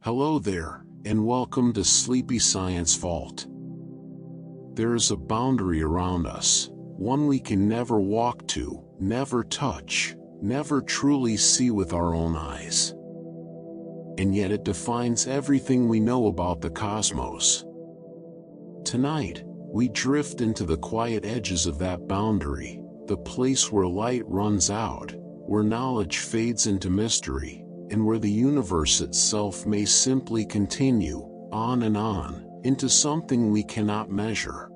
Hello there, and welcome to Sleepy Science Vault. There is a boundary around us, one we can never walk to, never touch, never truly see with our own eyes. And yet it defines everything we know about the cosmos. Tonight, we drift into the quiet edges of that boundary, the place where light runs out, where knowledge fades into mystery, and where the universe itself may simply continue, on and on, into something we cannot measure.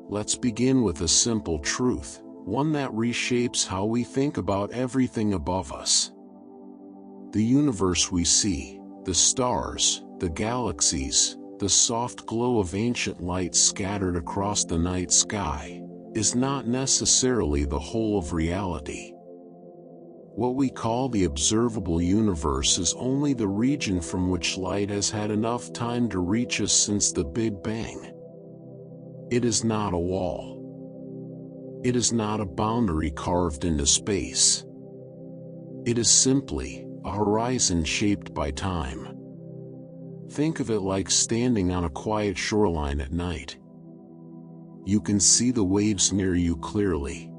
Let's begin with a simple truth, one that reshapes how we think about everything above us. The universe we see, the stars, the galaxies, the soft glow of ancient light scattered across the night sky, is not necessarily the whole of reality. What we call the observable universe is only the region from which light has had enough time to reach us since the Big Bang. It is not a wall. It is not a boundary carved into space. It is simply a horizon shaped by time. Think of it like standing on a quiet shoreline at night. You can see the waves near you clearly.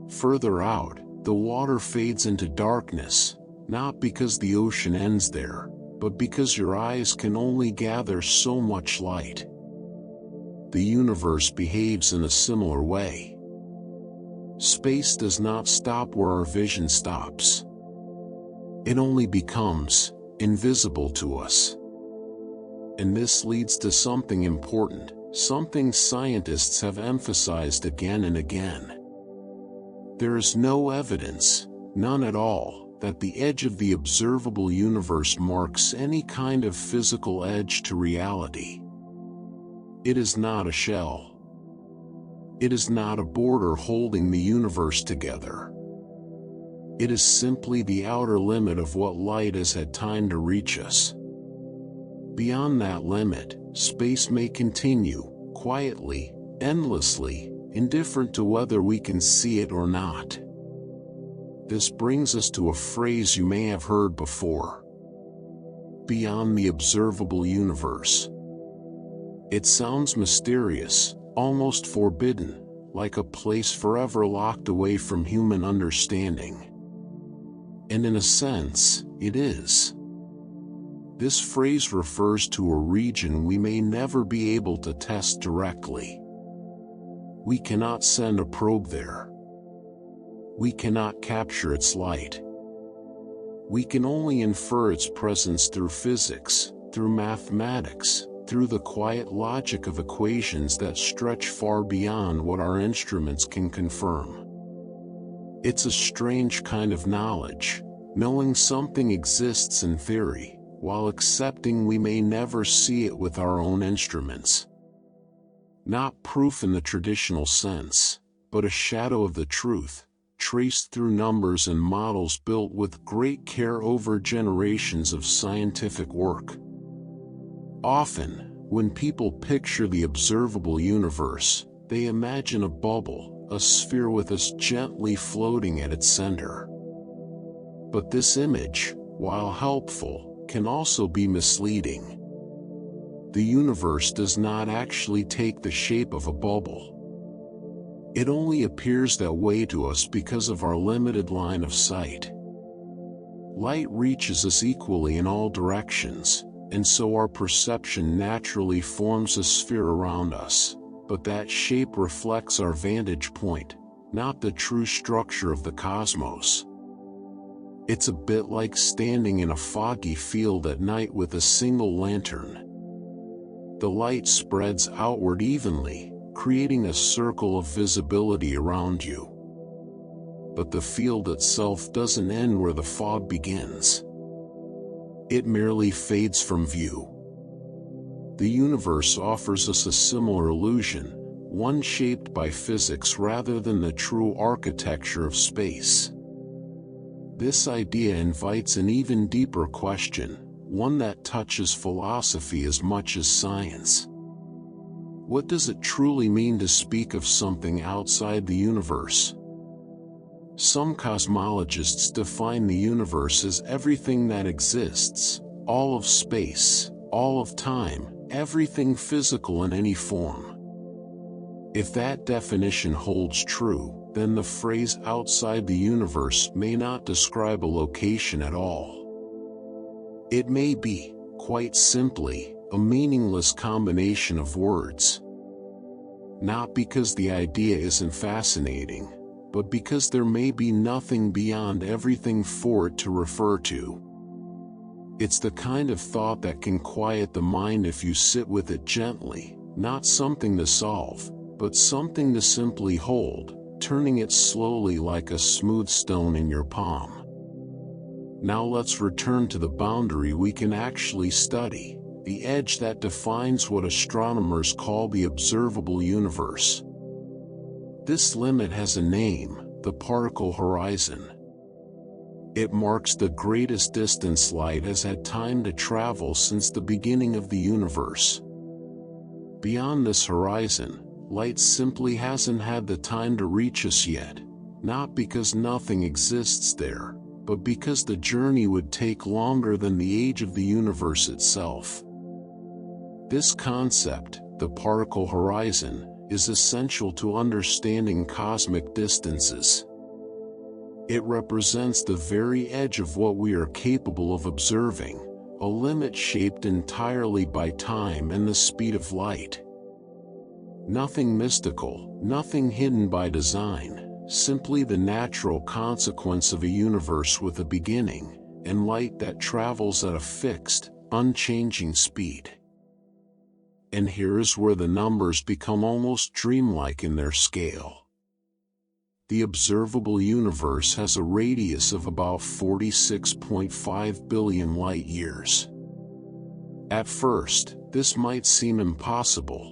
Further out, the water fades into darkness, not because the ocean ends there, but because your eyes can only gather so much light. The universe behaves in a similar way. Space does not stop where our vision stops. It only becomes invisible to us. And this leads to something important, something scientists have emphasized again and again. There is no evidence, none at all, that the edge of the observable universe marks any kind of physical edge to reality. It is not a shell. It is not a border holding the universe together. It is simply the outer limit of what light has had time to reach us. Beyond that limit, space may continue, quietly, endlessly, indifferent to whether we can see it or not. This brings us to a phrase you may have heard before. Beyond the observable universe. It sounds mysterious, almost forbidden, like a place forever locked away from human understanding. And in a sense, it is. This phrase refers to a region we may never be able to test directly. We cannot send a probe there. We cannot capture its light. We can only infer its presence through physics, through mathematics, through the quiet logic of equations that stretch far beyond what our instruments can confirm. It's a strange kind of knowledge, knowing something exists in theory, while accepting we may never see it with our own instruments. Not proof in the traditional sense, but a shadow of the truth, traced through numbers and models built with great care over generations of scientific work. Often, when people picture the observable universe, they imagine a bubble, a sphere with us gently floating at its center. But this image, while helpful, can also be misleading. The universe does not actually take the shape of a bubble. It only appears that way to us because of our limited line of sight. Light reaches us equally in all directions, and so our perception naturally forms a sphere around us, but that shape reflects our vantage point, not the true structure of the cosmos. It's a bit like standing in a foggy field at night with a single lantern. The light spreads outward evenly, creating a circle of visibility around you. But the field itself doesn't end where the fog begins. It merely fades from view. The universe offers us a similar illusion, one shaped by physics rather than the true architecture of space. This idea invites an even deeper question, one that touches philosophy as much as science. What does it truly mean to speak of something outside the universe? Some cosmologists define the universe as everything that exists, all of space, all of time, everything physical in any form. If that definition holds true, then the phrase outside the universe may not describe a location at all. It may be, quite simply, a meaningless combination of words. Not because the idea isn't fascinating, but because there may be nothing beyond everything for it to refer to. It's the kind of thought that can quiet the mind if you sit with it gently, not something to solve, but something to simply hold, turning it slowly like a smooth stone in your palm. Now let's return to the boundary we can actually study, the edge that defines what astronomers call the observable universe. This limit has a name, the particle horizon. It marks the greatest distance light has had time to travel since the beginning of the universe. Beyond this horizon, light simply hasn't had the time to reach us yet, not because nothing exists there, but because the journey would take longer than the age of the universe itself. This concept, the particle horizon, is essential to understanding cosmic distances. It represents the very edge of what we are capable of observing, a limit shaped entirely by time and the speed of light. Nothing mystical, nothing hidden by design, simply the natural consequence of a universe with a beginning, and light that travels at a fixed, unchanging speed. And here is where the numbers become almost dreamlike in their scale. The observable universe has a radius of about 46.5 billion light-years. At first, this might seem impossible.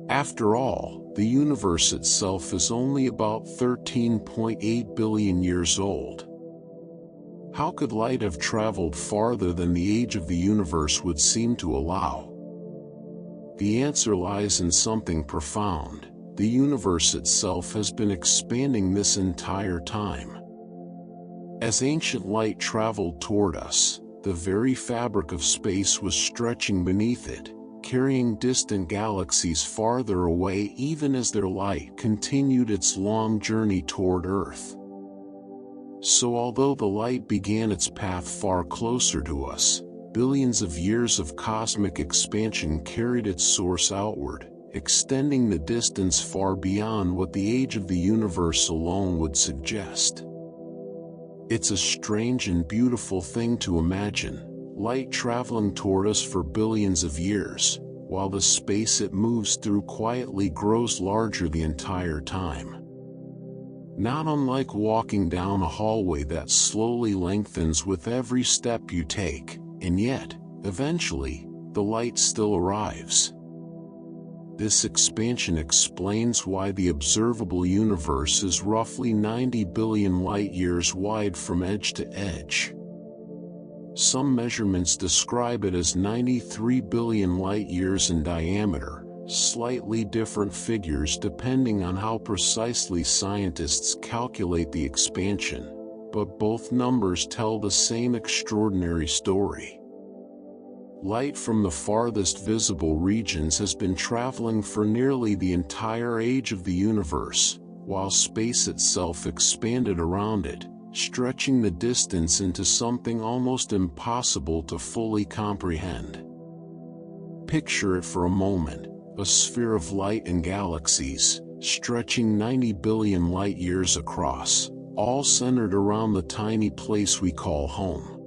After all, the universe itself is only about 13.8 billion years old. How could light have traveled farther than the age of the universe would seem to allow? The answer lies in something profound. The universe itself has been expanding this entire time. As ancient light traveled toward us, the very fabric of space was stretching beneath it, carrying distant galaxies farther away even as their light continued its long journey toward Earth. So although the light began its path far closer to us, billions of years of cosmic expansion carried its source outward, extending the distance far beyond what the age of the universe alone would suggest. It's a strange and beautiful thing to imagine, light traveling toward us for billions of years, while the space it moves through quietly grows larger the entire time. Not unlike walking down a hallway that slowly lengthens with every step you take, and yet, eventually, the light still arrives. This expansion explains why the observable universe is roughly 90 billion light-years wide from edge to edge. Some measurements describe it as 93 billion light-years in diameter, slightly different figures depending on how precisely scientists calculate the expansion, but both numbers tell the same extraordinary story. Light from the farthest visible regions has been traveling for nearly the entire age of the universe, while space itself expanded around it, stretching the distance into something almost impossible to fully comprehend. Picture it for a moment, a sphere of light and galaxies, stretching 90 billion light-years across, all centered around the tiny place we call home.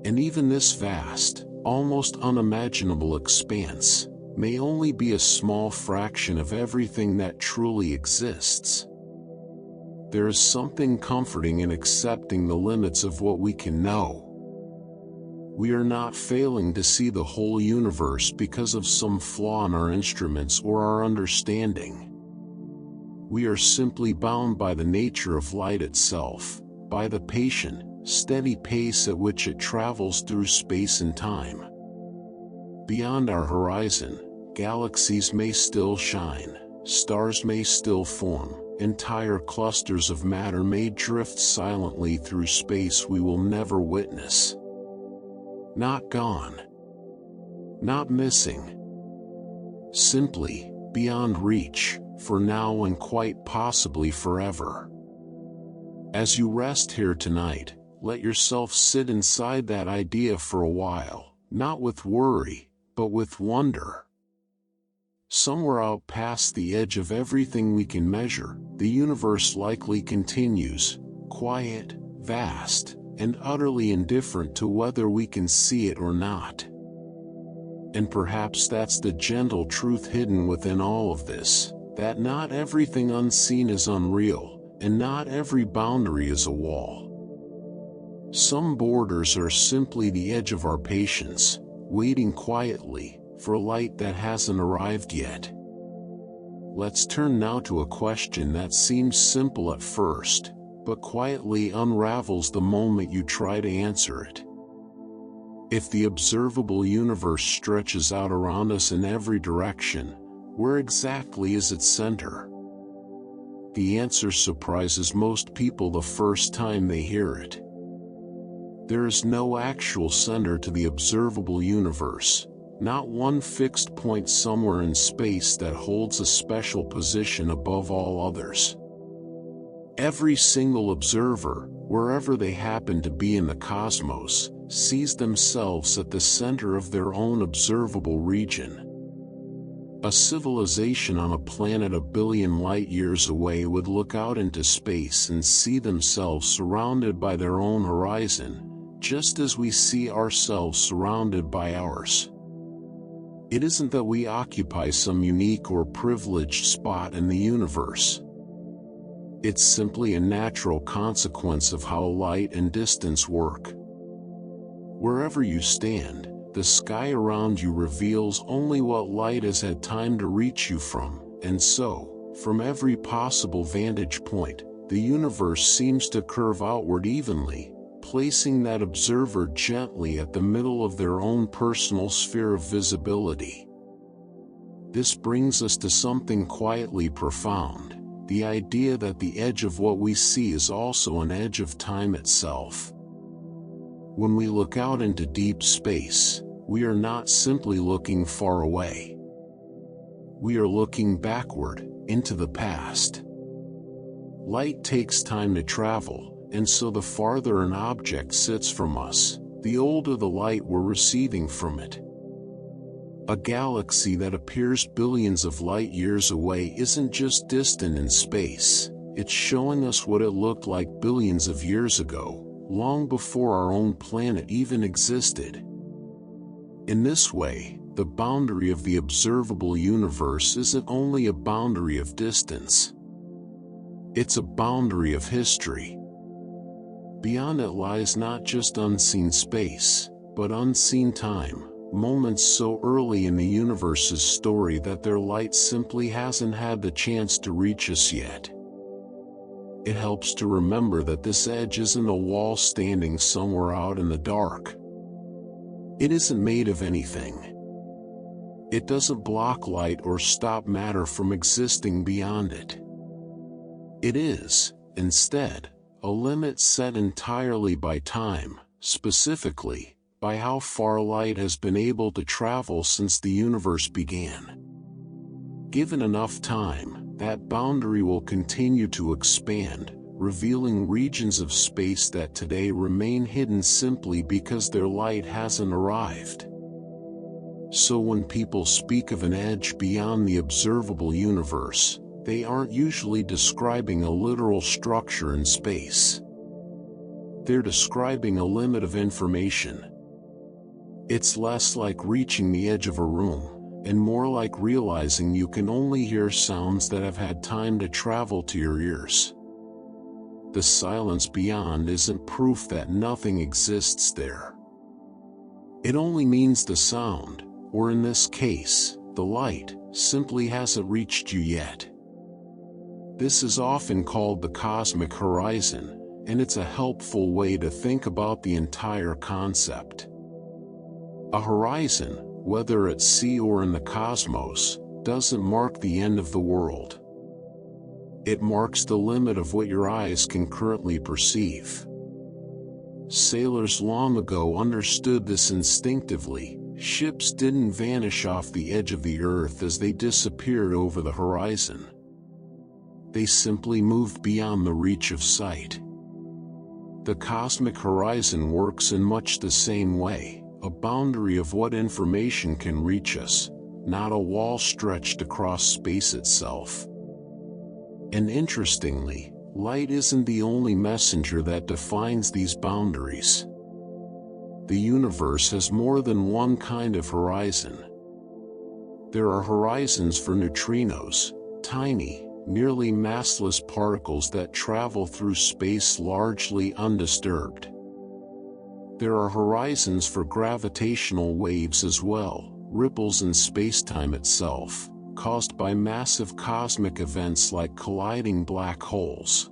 And even this vast, almost unimaginable expanse may only be a small fraction of everything that truly exists. There is something comforting in accepting the limits of what we can know. We are not failing to see the whole universe because of some flaw in our instruments or our understanding. We are simply bound by the nature of light itself, by the patient, steady pace at which it travels through space and time. Beyond our horizon, galaxies may still shine, stars may still form, entire clusters of matter may drift silently through space we will never witness. Not gone. Not missing. Simply beyond reach, for now and quite possibly forever. As you rest here tonight, let yourself sit inside that idea for a while, not with worry, but with wonder. Somewhere out past the edge of everything we can measure, the universe likely continues, quiet, vast, and utterly indifferent to whether we can see it or not. And perhaps that's the gentle truth hidden within all of this, that not everything unseen is unreal, and not every boundary is a wall. Some borders are simply the edge of our patience, waiting quietly for light that hasn't arrived yet. Let's turn now to a question that seems simple at first, but quietly unravels the moment you try to answer it. If the observable universe stretches out around us in every direction, where exactly is its center? The answer surprises most people the first time they hear it. There is no actual center to the observable universe, not one fixed point somewhere in space that holds a special position above all others. Every single observer, wherever they happen to be in the cosmos, sees themselves at the center of their own observable region. A civilization on a planet a billion light-years away would look out into space and see themselves surrounded by their own horizon, just as we see ourselves surrounded by ours. It isn't that we occupy some unique or privileged spot in the universe. It's simply a natural consequence of how light and distance work. Wherever you stand, the sky around you reveals only what light has had time to reach you from, and so, from every possible vantage point, the universe seems to curve outward evenly, placing that observer gently at the middle of their own personal sphere of visibility. This brings us to something quietly profound, the idea that the edge of what we see is also an edge of time itself. When we look out into deep space, we are not simply looking far away. We are looking backward, into the past. Light takes time to travel, and so the farther an object sits from us, the older the light we're receiving from it. A galaxy that appears billions of light years away isn't just distant in space, it's showing us what it looked like billions of years ago, long before our own planet even existed. In this way, the boundary of the observable universe isn't only a boundary of distance. It's a boundary of history. Beyond it lies not just unseen space, but unseen time, moments so early in the universe's story that their light simply hasn't had the chance to reach us yet. It helps to remember that this edge isn't a wall standing somewhere out in the dark. It isn't made of anything. It doesn't block light or stop matter from existing beyond it. It is, instead, a limit set entirely by time, specifically, by how far light has been able to travel since the universe began. Given enough time, that boundary will continue to expand, revealing regions of space that today remain hidden simply because their light hasn't arrived. So when people speak of an edge beyond the observable universe, they aren't usually describing a literal structure in space. They're describing a limit of information. It's less like reaching the edge of a room, and more like realizing you can only hear sounds that have had time to travel to your ears. The silence beyond isn't proof that nothing exists there. It only means the sound, or in this case, the light, simply hasn't reached you yet. This is often called the cosmic horizon, and it's a helpful way to think about the entire concept. A horizon, whether at sea or in the cosmos, doesn't mark the end of the world. It marks the limit of what your eyes can currently perceive. Sailors long ago understood this instinctively. Ships didn't vanish off the edge of the earth as they disappeared over the horizon. They simply moved beyond the reach of sight. The cosmic horizon works in much the same way, a boundary of what information can reach us, not a wall stretched across space itself. And interestingly, light isn't the only messenger that defines these boundaries. The universe has more than one kind of horizon. There are horizons for neutrinos, tiny, nearly massless particles that travel through space largely undisturbed. There are horizons for gravitational waves as well, ripples in spacetime itself, caused by massive cosmic events like colliding black holes.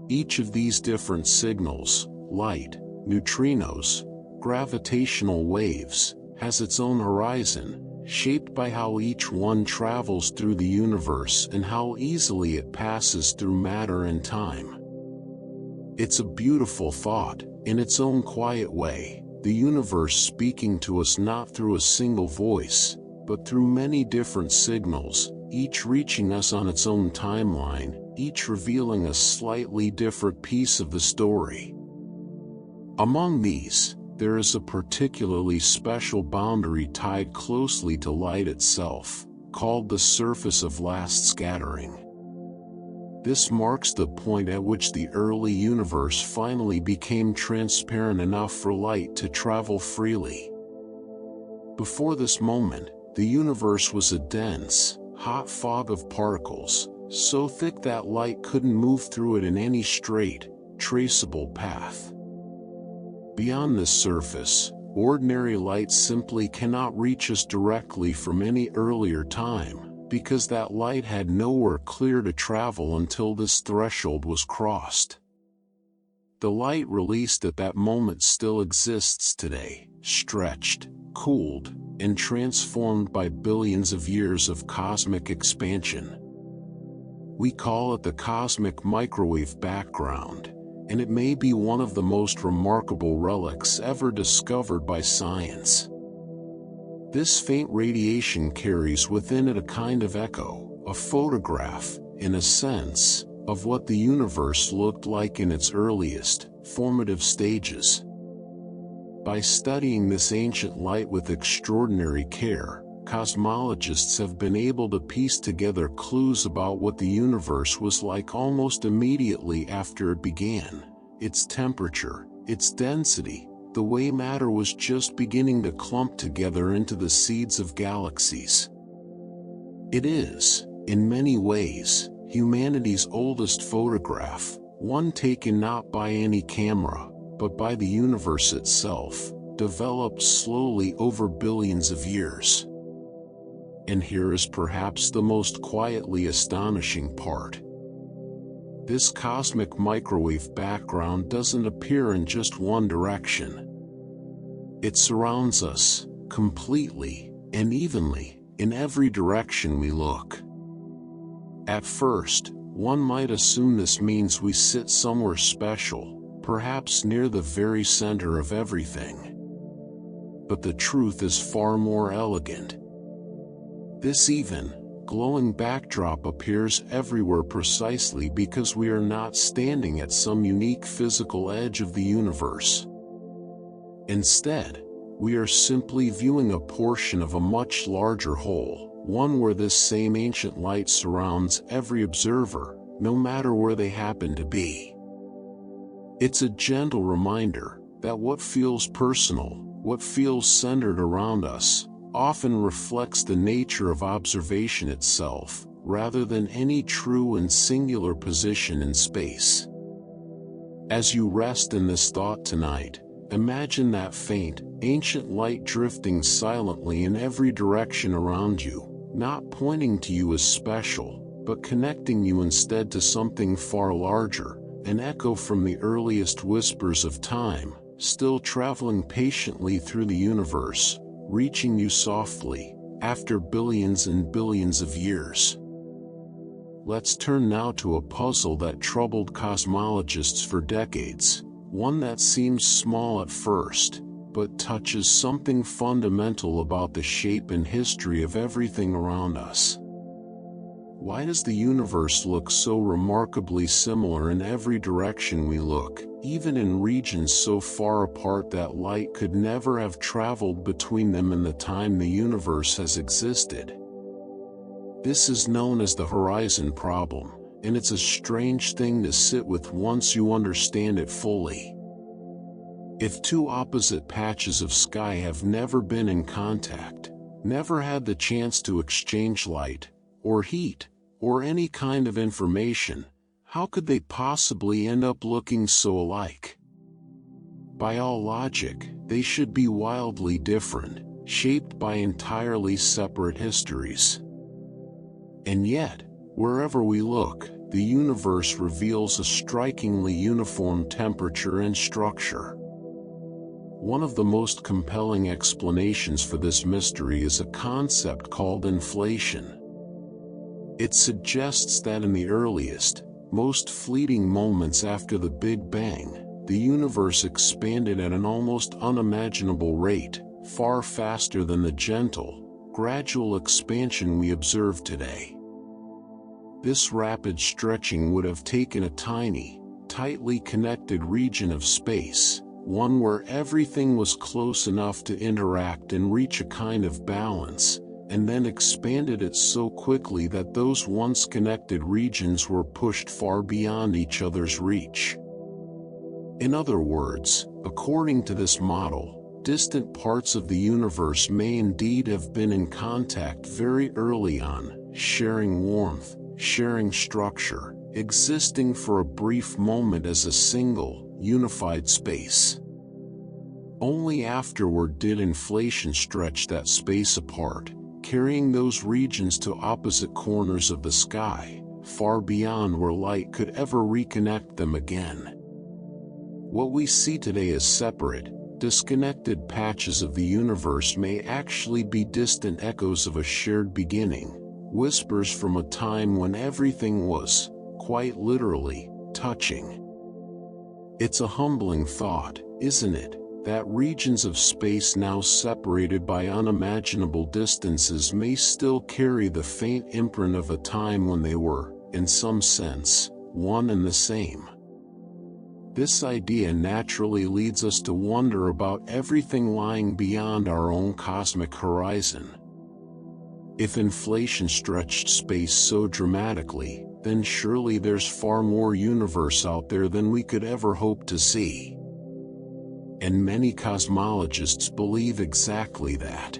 Each of these different signals, light, neutrinos, gravitational waves, has its own horizon, shaped by how each one travels through the universe and how easily it passes through matter and time. It's a beautiful thought, in its own quiet way, the universe speaking to us not through a single voice, but through many different signals, each reaching us on its own timeline, each revealing a slightly different piece of the story. Among these, there is a particularly special boundary tied closely to light itself, called the surface of last scattering. This marks the point at which the early universe finally became transparent enough for light to travel freely. Before this moment, the universe was a dense, hot fog of particles, so thick that light couldn't move through it in any straight, traceable path. Beyond this surface, ordinary light simply cannot reach us directly from any earlier time, because that light had nowhere clear to travel until this threshold was crossed. The light released at that moment still exists today, stretched, cooled, and transformed by billions of years of cosmic expansion. We call it the cosmic microwave background, and it may be one of the most remarkable relics ever discovered by science. This faint radiation carries within it a kind of echo, a photograph, in a sense, of what the universe looked like in its earliest, formative stages. By studying this ancient light with extraordinary care, cosmologists have been able to piece together clues about what the universe was like almost immediately after it began, its temperature, its density, the way matter was just beginning to clump together into the seeds of galaxies. It is, in many ways, humanity's oldest photograph, one taken not by any camera, but by the universe itself, developed slowly over billions of years. And here is perhaps the most quietly astonishing part. This cosmic microwave background doesn't appear in just one direction. It surrounds us, completely, and evenly, in every direction we look. At first, one might assume this means we sit somewhere special, perhaps near the very center of everything. But the truth is far more elegant. This even, glowing backdrop appears everywhere precisely because we are not standing at some unique physical edge of the universe. Instead, we are simply viewing a portion of a much larger whole, one where this same ancient light surrounds every observer, no matter where they happen to be. It's a gentle reminder that what feels personal, what feels centered around us, often reflects the nature of observation itself, rather than any true and singular position in space. As you rest in this thought tonight, imagine that faint, ancient light drifting silently in every direction around you, not pointing to you as special, but connecting you instead to something far larger, an echo from the earliest whispers of time, still traveling patiently through the universe, reaching you softly, after billions and billions of years. Let's turn now to a puzzle that troubled cosmologists for decades, one that seems small at first, but touches something fundamental about the shape and history of everything around us. Why does the universe look so remarkably similar in every direction we look, even in regions so far apart that light could never have traveled between them in the time the universe has existed? This is known as the horizon problem, and it's a strange thing to sit with once you understand it fully. If two opposite patches of sky have never been in contact, never had the chance to exchange light, or heat, or any kind of information, how could they possibly end up looking so alike? By all logic, they should be wildly different, shaped by entirely separate histories. And yet, wherever we look, the universe reveals a strikingly uniform temperature and structure. One of the most compelling explanations for this mystery is a concept called inflation. It suggests that in the earliest, most fleeting moments after the Big Bang, the universe expanded at an almost unimaginable rate, far faster than the gentle, gradual expansion we observe today. This rapid stretching would have taken a tiny, tightly connected region of space, one where everything was close enough to interact and reach a kind of balance, and then expanded it so quickly that those once connected regions were pushed far beyond each other's reach. In other words, according to this model, distant parts of the universe may indeed have been in contact very early on, sharing warmth, sharing structure, existing for a brief moment as a single, unified space. Only afterward did inflation stretch that space apart, carrying those regions to opposite corners of the sky, far beyond where light could ever reconnect them again. What we see today as separate, disconnected patches of the universe may actually be distant echoes of a shared beginning, whispers from a time when everything was, quite literally, touching. It's a humbling thought, isn't it, that regions of space now separated by unimaginable distances may still carry the faint imprint of a time when they were, in some sense, one and the same. This idea naturally leads us to wonder about everything lying beyond our own cosmic horizon. If inflation stretched space so dramatically, then surely there's far more universe out there than we could ever hope to see. And many cosmologists believe exactly that.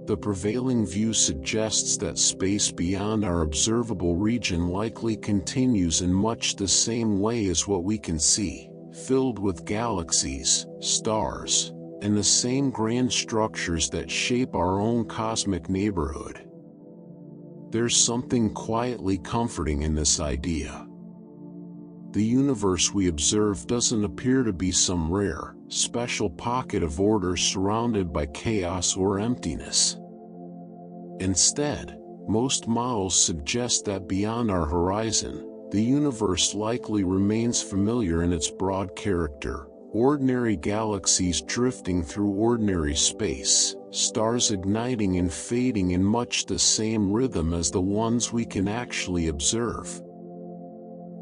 The prevailing view suggests that space beyond our observable region likely continues in much the same way as what we can see, filled with galaxies, stars, and the same grand structures that shape our own cosmic neighborhood. There's something quietly comforting in this idea. The universe we observe doesn't appear to be some rare, special pocket of order surrounded by chaos or emptiness. Instead, most models suggest that beyond our horizon, the universe likely remains familiar in its broad character, ordinary galaxies drifting through ordinary space, stars igniting and fading in much the same rhythm as the ones we can actually observe.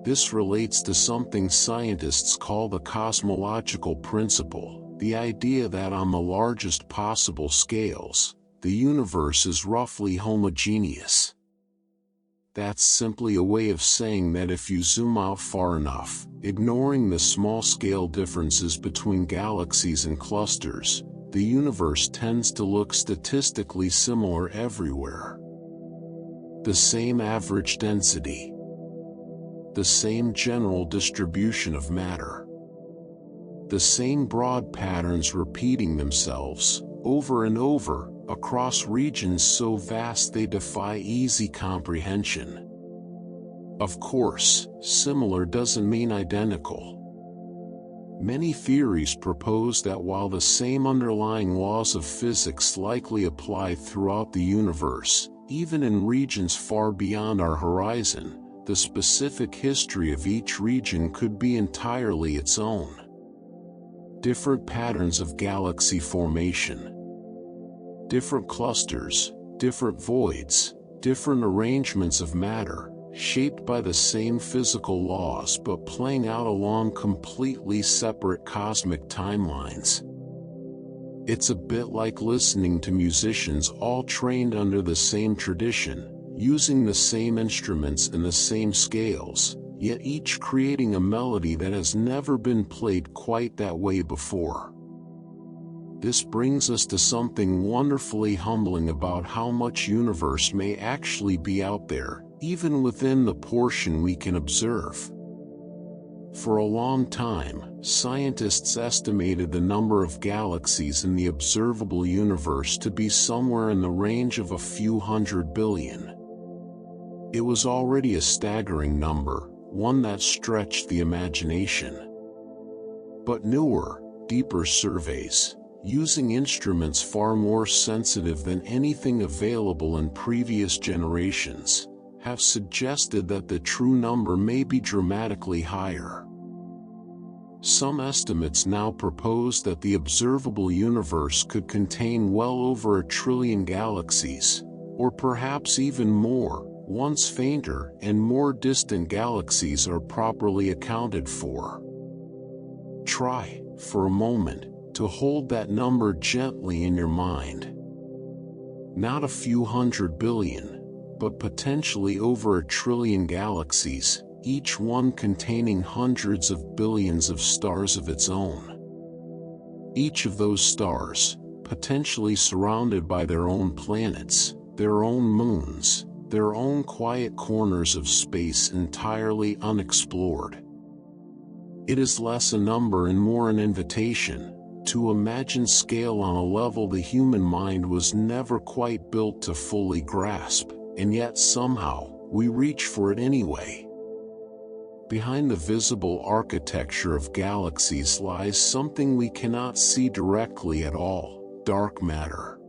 This relates to something scientists call the cosmological principle, the idea that on the largest possible scales, the universe is roughly homogeneous. That's simply a way of saying that if you zoom out far enough, ignoring the small-scale differences between galaxies and clusters, the universe tends to look statistically similar everywhere. The same average density. The same general distribution of matter. The same broad patterns repeating themselves, over and over, across regions so vast they defy easy comprehension. Of course, similar doesn't mean identical. Many theories propose that while the same underlying laws of physics likely apply throughout the universe, even in regions far beyond our horizon, the specific history of each region could be entirely its own. Different patterns of galaxy formation. Different clusters, different voids, different arrangements of matter, shaped by the same physical laws but playing out along completely separate cosmic timelines. It's a bit like listening to musicians all trained under the same tradition, using the same instruments and the same scales, yet each creating a melody that has never been played quite that way before. This brings us to something wonderfully humbling about how much universe may actually be out there, even within the portion we can observe. For a long time, scientists estimated the number of galaxies in the observable universe to be somewhere in the range of a few 100 billion. It was already a staggering number, one that stretched the imagination. But newer, deeper surveys, using instruments far more sensitive than anything available in previous generations, have suggested that the true number may be dramatically higher. Some estimates now propose that the observable universe could contain well over 1 trillion galaxies, or perhaps even more, once fainter and more distant galaxies are properly accounted for. Try, for a moment, to hold that number gently in your mind. Not a few 100 billion, but potentially over 1 trillion galaxies, each one containing hundreds of billions of stars of its own. Each of those stars, potentially surrounded by their own planets, their own moons, their own quiet corners of space entirely unexplored. It is less a number and more an invitation to imagine scale on a level the human mind was never quite built to fully grasp, and yet somehow, we reach for it anyway. Behind the visible architecture of galaxies lies something we cannot see directly at all: dark matter.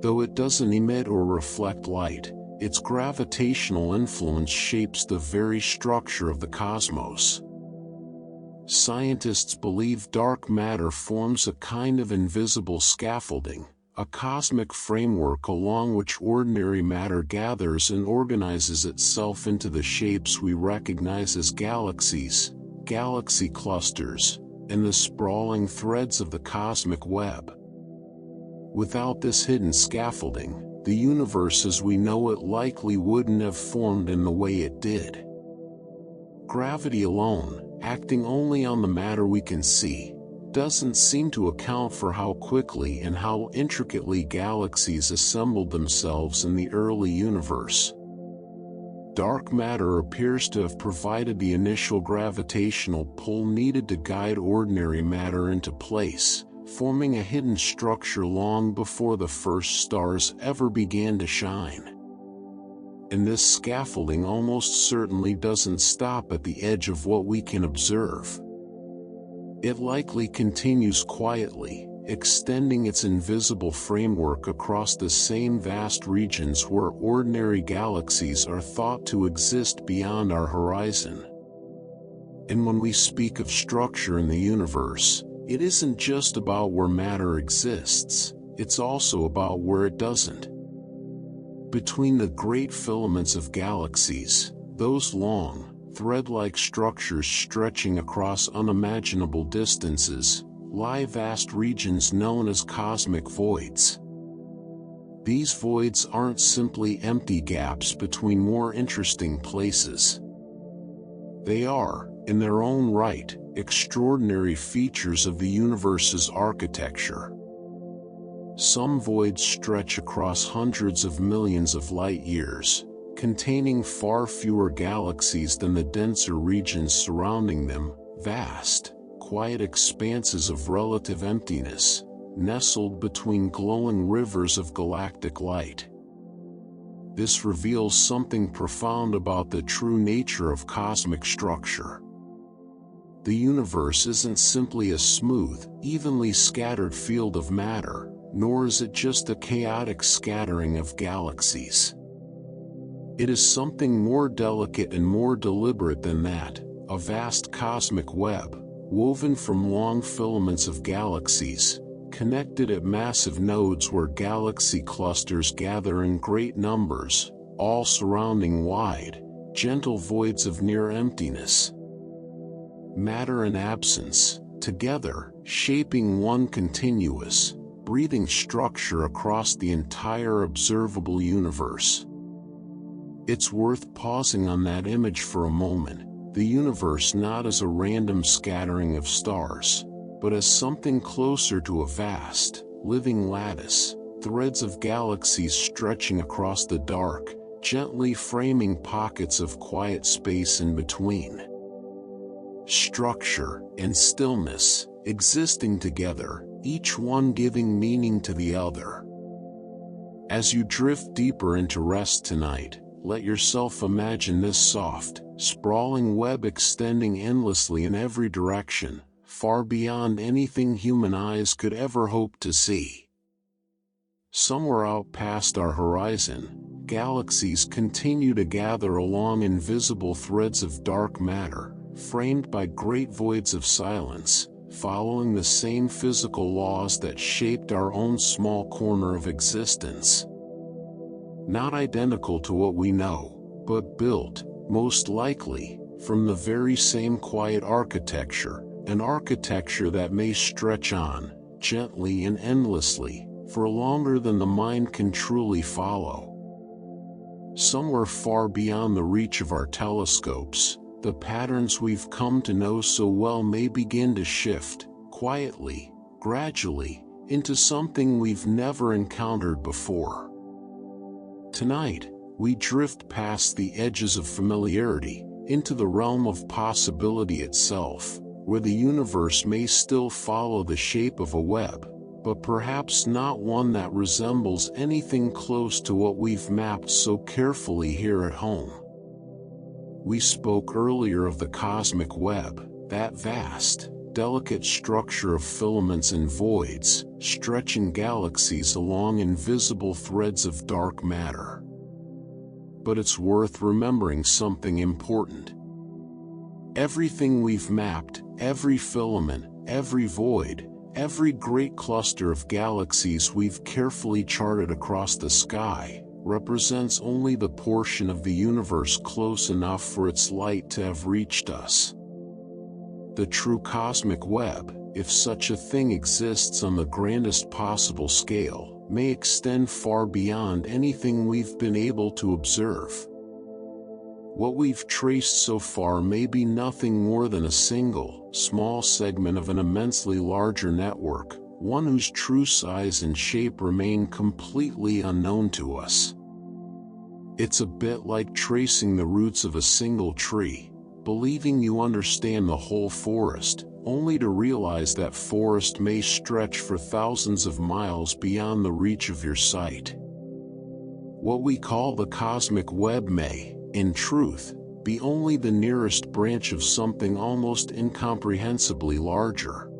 Though it doesn't emit or reflect light, its gravitational influence shapes the very structure of the cosmos. Scientists believe dark matter forms a kind of invisible scaffolding, a cosmic framework along which ordinary matter gathers and organizes itself into the shapes we recognize as galaxies, galaxy clusters, and the sprawling threads of the cosmic web. Without this hidden scaffolding, the universe as we know it likely wouldn't have formed in the way it did. Gravity alone, acting only on the matter we can see, doesn't seem to account for how quickly and how intricately galaxies assembled themselves in the early universe. Dark matter appears to have provided the initial gravitational pull needed to guide ordinary matter into place, forming a hidden structure long before the first stars ever began to shine. And this scaffolding almost certainly doesn't stop at the edge of what we can observe. It likely continues quietly, extending its invisible framework across the same vast regions where ordinary galaxies are thought to exist beyond our horizon. And when we speak of structure in the universe, it isn't just about where matter exists, it's also about where it doesn't. Between the great filaments of galaxies, those long, thread-like structures stretching across unimaginable distances, lie vast regions known as cosmic voids. These voids aren't simply empty gaps between more interesting places. They are, in their own right, extraordinary features of the universe's architecture. Some voids stretch across hundreds of millions of light-years, containing far fewer galaxies than the denser regions surrounding them, vast, quiet expanses of relative emptiness, nestled between glowing rivers of galactic light. This reveals something profound about the true nature of cosmic structure. The universe isn't simply a smooth, evenly scattered field of matter, nor is it just a chaotic scattering of galaxies. It is something more delicate and more deliberate than that, a vast cosmic web, woven from long filaments of galaxies, connected at massive nodes where galaxy clusters gather in great numbers, all surrounding wide, gentle voids of near emptiness. Matter and absence, together, shaping one continuous, breathing structure across the entire observable universe. It's worth pausing on that image for a moment, the universe not as a random scattering of stars, but as something closer to a vast, living lattice, threads of galaxies stretching across the dark, gently framing pockets of quiet space in between. Structure and stillness, existing together, each one giving meaning to the other. As you drift deeper into rest tonight, let yourself imagine this soft, sprawling web extending endlessly in every direction, far beyond anything human eyes could ever hope to see. Somewhere out past our horizon, galaxies continue to gather along invisible threads of dark matter, framed by great voids of silence, following the same physical laws that shaped our own small corner of existence. Not identical to what we know, but built, most likely, from the very same quiet architecture, an architecture that may stretch on, gently and endlessly, for longer than the mind can truly follow. Somewhere far beyond the reach of our telescopes, the patterns we've come to know so well may begin to shift, quietly, gradually, into something we've never encountered before. Tonight, we drift past the edges of familiarity, into the realm of possibility itself, where the universe may still follow the shape of a web, but perhaps not one that resembles anything close to what we've mapped so carefully here at home. We spoke earlier of the cosmic web, that vast, delicate structure of filaments and voids, stretching galaxies along invisible threads of dark matter. But it's worth remembering something important. Everything we've mapped, every filament, every void, every great cluster of galaxies we've carefully charted across the sky, represents only the portion of the universe close enough for its light to have reached us. The true cosmic web, if such a thing exists on the grandest possible scale, may extend far beyond anything we've been able to observe. What we've traced so far may be nothing more than a single, small segment of an immensely larger network, one whose true size and shape remain completely unknown to us. It's a bit like tracing the roots of a single tree, believing you understand the whole forest, only to realize that forest may stretch for thousands of miles beyond the reach of your sight. What we call the cosmic web may, in truth, be only the nearest branch of something almost incomprehensibly larger.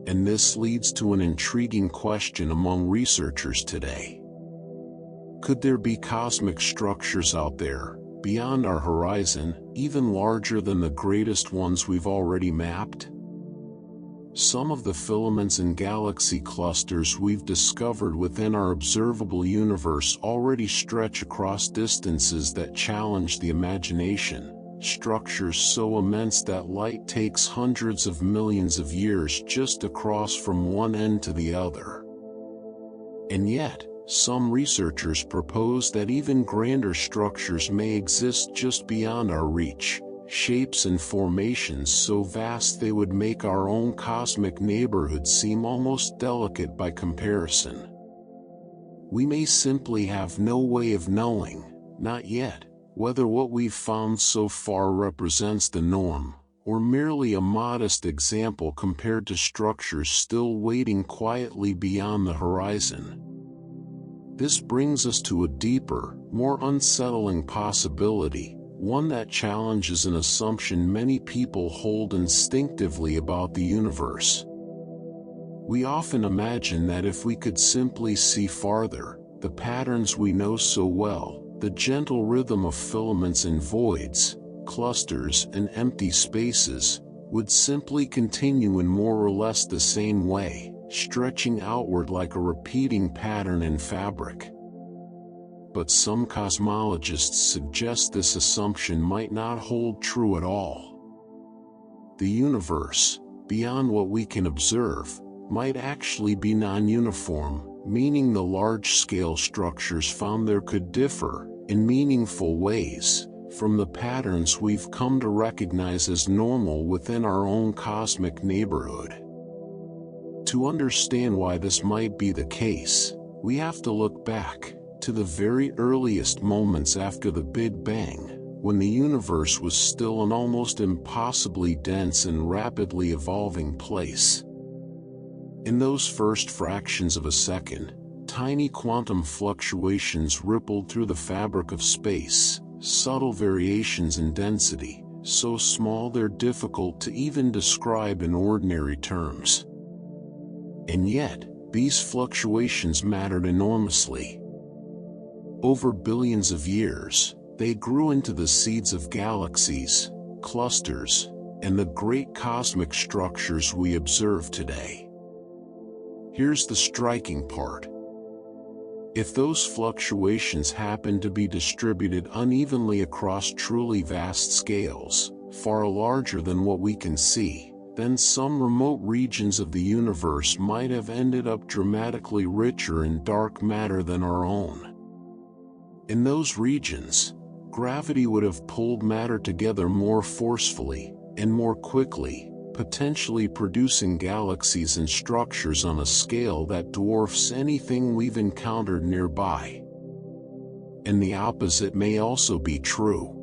And this leads to an intriguing question among researchers today. Could there be cosmic structures out there, beyond our horizon, even larger than the greatest ones we've already mapped? Some of the filaments and galaxy clusters we've discovered within our observable universe already stretch across distances that challenge the imagination, structures so immense that light takes hundreds of millions of years just to cross from one end to the other. And yet, some researchers propose that even grander structures may exist just beyond our reach, shapes and formations so vast they would make our own cosmic neighborhood seem almost delicate by comparison. We may simply have no way of knowing, not yet, whether what we've found so far represents the norm, or merely a modest example compared to structures still waiting quietly beyond the horizon. This brings us to a deeper, more unsettling possibility, one that challenges an assumption many people hold instinctively about the universe. We often imagine that if we could simply see farther, the patterns we know so well, The gentle rhythm of filaments in voids, clusters, and empty spaces would simply continue in more or less the same way, stretching outward like a repeating pattern in fabric. But some cosmologists suggest this assumption might not hold true at all. The universe, beyond what we can observe, might actually be non-uniform, meaning the large-scale structures found there could differ, in meaningful ways, from the patterns we've come to recognize as normal within our own cosmic neighborhood. To understand why this might be the case, we have to look back to the very earliest moments after the Big Bang, when the universe was still an almost impossibly dense and rapidly evolving place. In those first fractions of a second, tiny quantum fluctuations rippled through the fabric of space, subtle variations in density, so small they're difficult to even describe in ordinary terms. And yet, these fluctuations mattered enormously. Over billions of years, they grew into the seeds of galaxies, clusters, and the great cosmic structures we observe today. Here's the striking part. If those fluctuations happen to be distributed unevenly across truly vast scales, far larger than what we can see, then some remote regions of the universe might have ended up dramatically richer in dark matter than our own. In those regions, gravity would have pulled matter together more forcefully and more quickly, potentially producing galaxies and structures on a scale that dwarfs anything we've encountered nearby. And the opposite may also be true.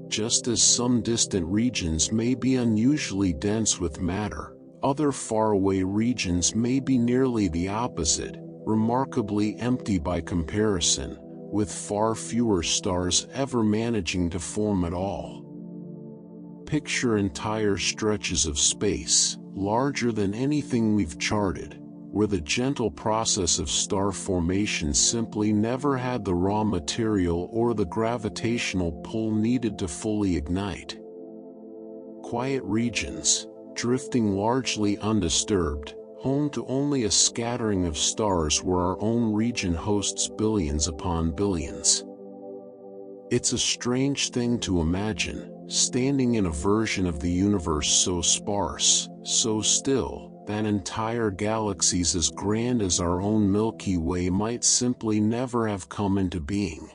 Just as some distant regions may be unusually dense with matter, other faraway regions may be nearly the opposite, remarkably empty by comparison, with far fewer stars ever managing to form at all. Picture entire stretches of space, larger than anything we've charted, where the gentle process of star formation simply never had the raw material or the gravitational pull needed to fully ignite. Quiet regions, drifting largely undisturbed, home to only a scattering of stars where our own region hosts billions upon billions. It's a strange thing to imagine, standing in a version of the universe so sparse, so still, that entire galaxies as grand as our own Milky Way might simply never have come into being.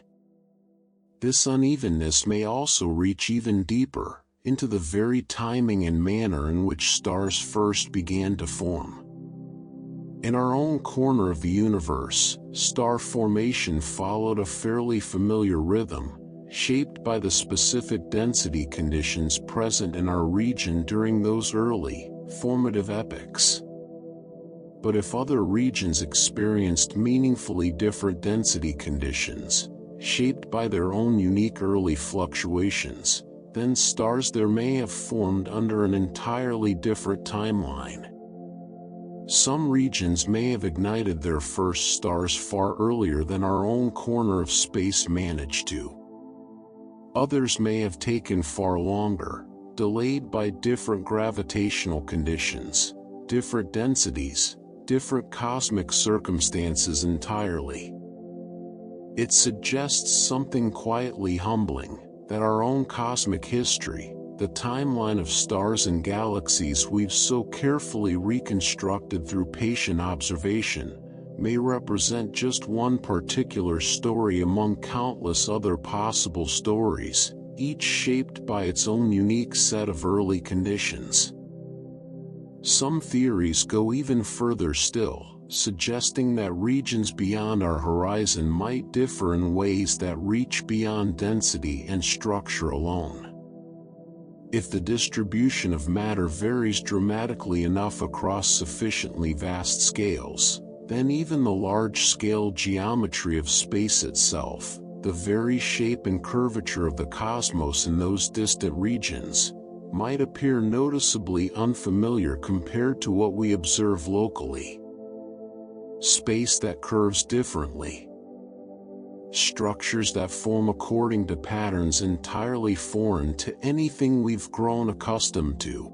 This unevenness may also reach even deeper, into the very timing and manner in which stars first began to form. In our own corner of the universe, star formation followed a fairly familiar rhythm, shaped by the specific density conditions present in our region during those early, formative epochs. But if other regions experienced meaningfully different density conditions, shaped by their own unique early fluctuations, then stars there may have formed under an entirely different timeline. Some regions may have ignited their first stars far earlier than our own corner of space managed to. Others may have taken far longer, delayed by different gravitational conditions, different densities, different cosmic circumstances entirely. It suggests something quietly humbling, that our own cosmic history, the timeline of stars and galaxies we've so carefully reconstructed through patient observation, may represent just one particular story among countless other possible stories, each shaped by its own unique set of early conditions. Some theories go even further still, suggesting that regions beyond our horizon might differ in ways that reach beyond density and structure alone. If the distribution of matter varies dramatically enough across sufficiently vast scales, then even the large-scale geometry of space itself, the very shape and curvature of the cosmos in those distant regions, might appear noticeably unfamiliar compared to what we observe locally. Space that curves differently. structures that form according to patterns entirely foreign to anything we've grown accustomed to.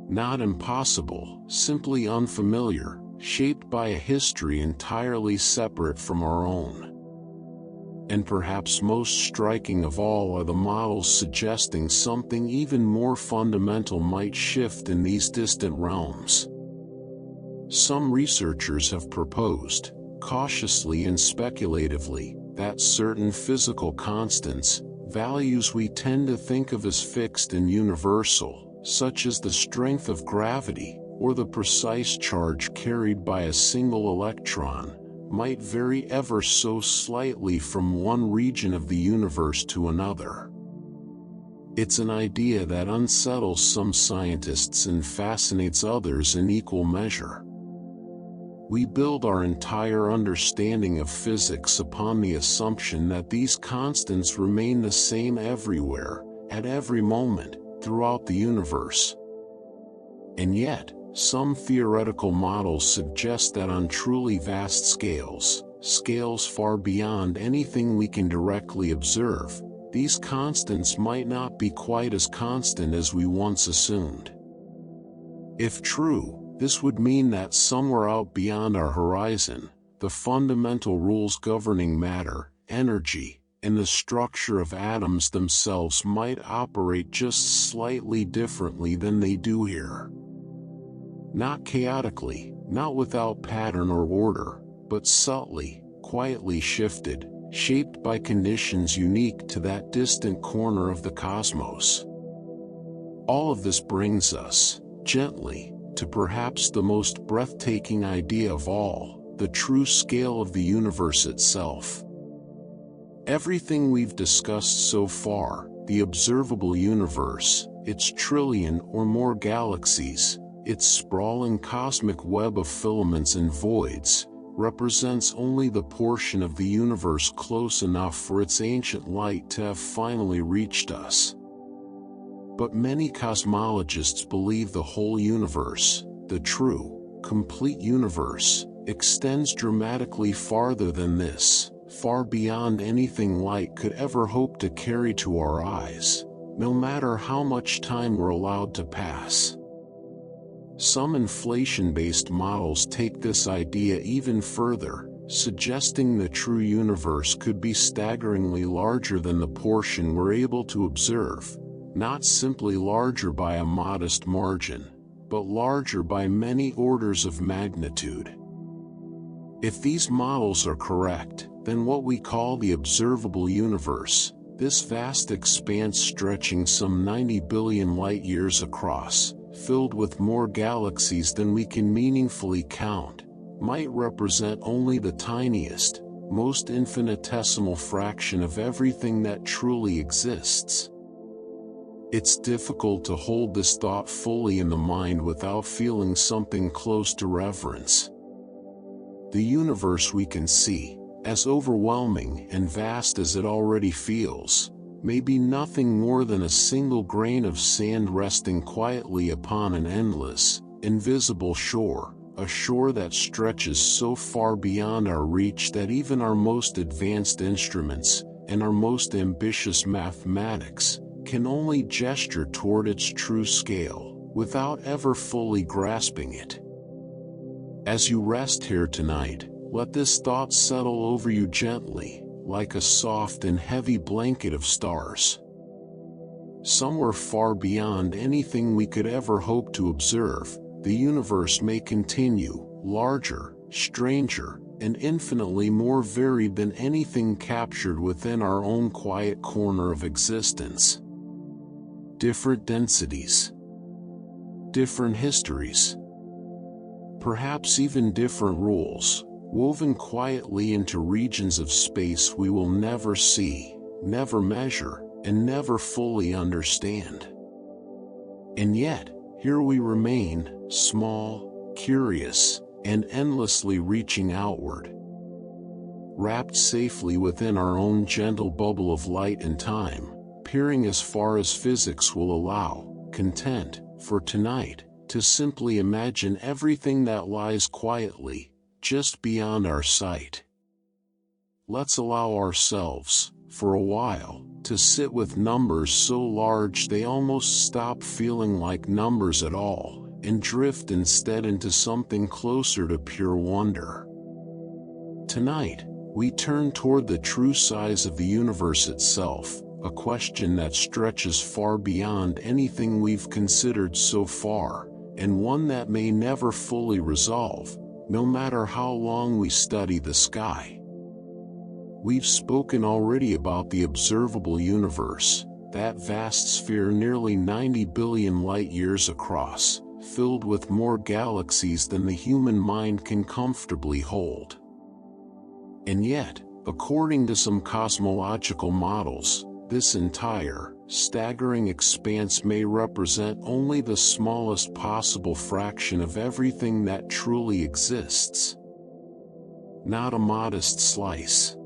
Not impossible, simply unfamiliar, shaped by a history entirely separate from our own. And perhaps most striking of all are the models suggesting something even more fundamental might shift in these distant realms. Some researchers have proposed, cautiously and speculatively, that certain physical constants, values we tend to think of as fixed and universal, such as the strength of gravity, or the precise charge carried by a single electron, might vary ever so slightly from one region of the universe to another. It's an idea that unsettles some scientists and fascinates others in equal measure. We build our entire understanding of physics upon the assumption that these constants remain the same everywhere, at every moment, throughout the universe. And yet, some theoretical models suggest that on truly vast scales far beyond anything we can directly observe, these constants might not be quite as constant as we once assumed. If true, this would mean that somewhere out beyond our horizon, the fundamental rules governing matter, energy, and the structure of atoms themselves might operate just slightly differently than they do here. Not chaotically, not without pattern or order, but subtly, quietly shifted, shaped by conditions unique to that distant corner of the cosmos. All of this brings us, gently, to perhaps the most breathtaking idea of all, the true scale of the universe itself. Everything we've discussed so far, the observable universe, its trillion or more galaxies, its sprawling cosmic web of filaments and voids, represents only the portion of the universe close enough for its ancient light to have finally reached us. But many cosmologists believe the whole universe, the true, complete universe, extends dramatically farther than this, far beyond anything light could ever hope to carry to our eyes, no matter how much time we're allowed to pass. Some inflation-based models take this idea even further, suggesting the true universe could be staggeringly larger than the portion we're able to observe, not simply larger by a modest margin, but larger by many orders of magnitude. If these models are correct, then what we call the observable universe, this vast expanse stretching some 90 billion light-years across, filled with more galaxies than we can meaningfully count, might represent only the tiniest, most infinitesimal fraction of everything that truly exists. It's difficult to hold this thought fully in the mind without feeling something close to reverence. The universe we can see, as overwhelming and vast as it already feels, may be nothing more than a single grain of sand resting quietly upon an endless, invisible shore, a shore that stretches so far beyond our reach that even our most advanced instruments, and our most ambitious mathematics, can only gesture toward its true scale, without ever fully grasping it. As you rest here tonight, let this thought settle over you gently, like a soft and heavy blanket of stars. Somewhere far beyond anything we could ever hope to observe, the universe may continue, larger, stranger, and infinitely more varied than anything captured within our own quiet corner of existence. Different densities, different histories, perhaps even different rules, woven quietly into regions of space we will never see, never measure, and never fully understand. And yet, here we remain, small, curious, and endlessly reaching outward. Wrapped safely within our own gentle bubble of light and time, peering as far as physics will allow, content, for tonight, to simply imagine everything that lies quietly, just beyond our sight. let's allow ourselves, for a while, to sit with numbers so large they almost stop feeling like numbers at all, and drift instead into something closer to pure wonder. Tonight, we turn toward the true size of the universe itself, a question that stretches far beyond anything we've considered so far, and one that may never fully resolve, no matter how long we study the sky. We've spoken already about the observable universe, that vast sphere nearly 90 billion light-years across, filled with more galaxies than the human mind can comfortably hold. And yet, according to some cosmological models, this entire, staggering expanse may represent only the smallest possible fraction of everything that truly exists. Not a modest slice.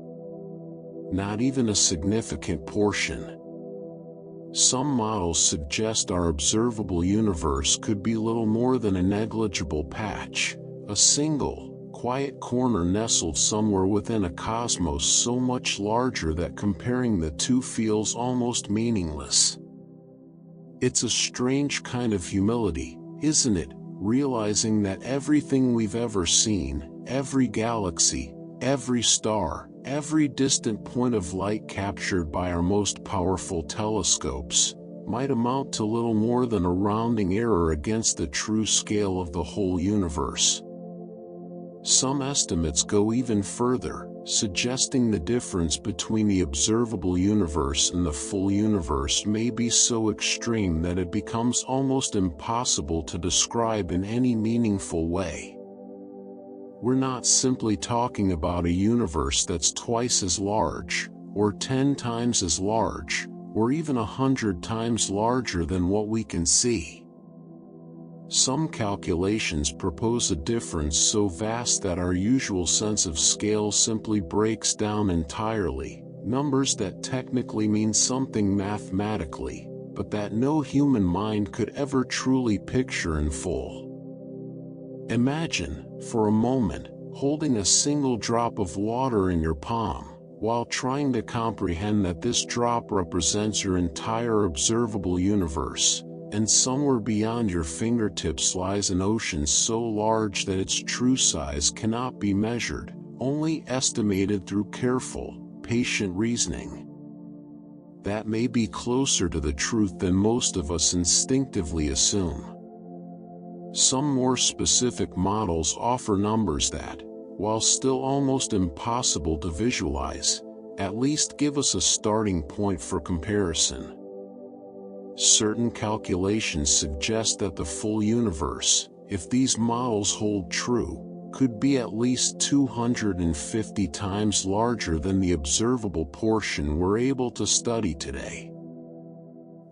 Not even a significant portion. Some models suggest our observable universe could be little more than a negligible patch, a single, quiet corner nestled somewhere within a cosmos so much larger that comparing the two feels almost meaningless. It's a strange kind of humility, isn't it, realizing that everything we've ever seen, every galaxy, every star, every distant point of light captured by our most powerful telescopes, might amount to little more than a rounding error against the true scale of the whole universe. Some estimates go even further, suggesting the difference between the observable universe and the full universe may be so extreme that it becomes almost impossible to describe in any meaningful way. We're not simply talking about a universe that's twice as large, or 10 times as large, or even 100 times larger than what we can see. Some calculations propose a difference so vast that our usual sense of scale simply breaks down entirely, numbers that technically mean something mathematically, but that no human mind could ever truly picture in full. Imagine, for a moment, holding a single drop of water in your palm, while trying to comprehend that this drop represents your entire observable universe, and somewhere beyond your fingertips lies an ocean so large that its true size cannot be measured, only estimated through careful, patient reasoning. That may be closer to the truth than most of us instinctively assume. Some more specific models offer numbers that, while still almost impossible to visualize, at least give us a starting point for comparison. Certain calculations suggest that the full universe, if these models hold true, could be at least 250 times larger than the observable portion we're able to study today.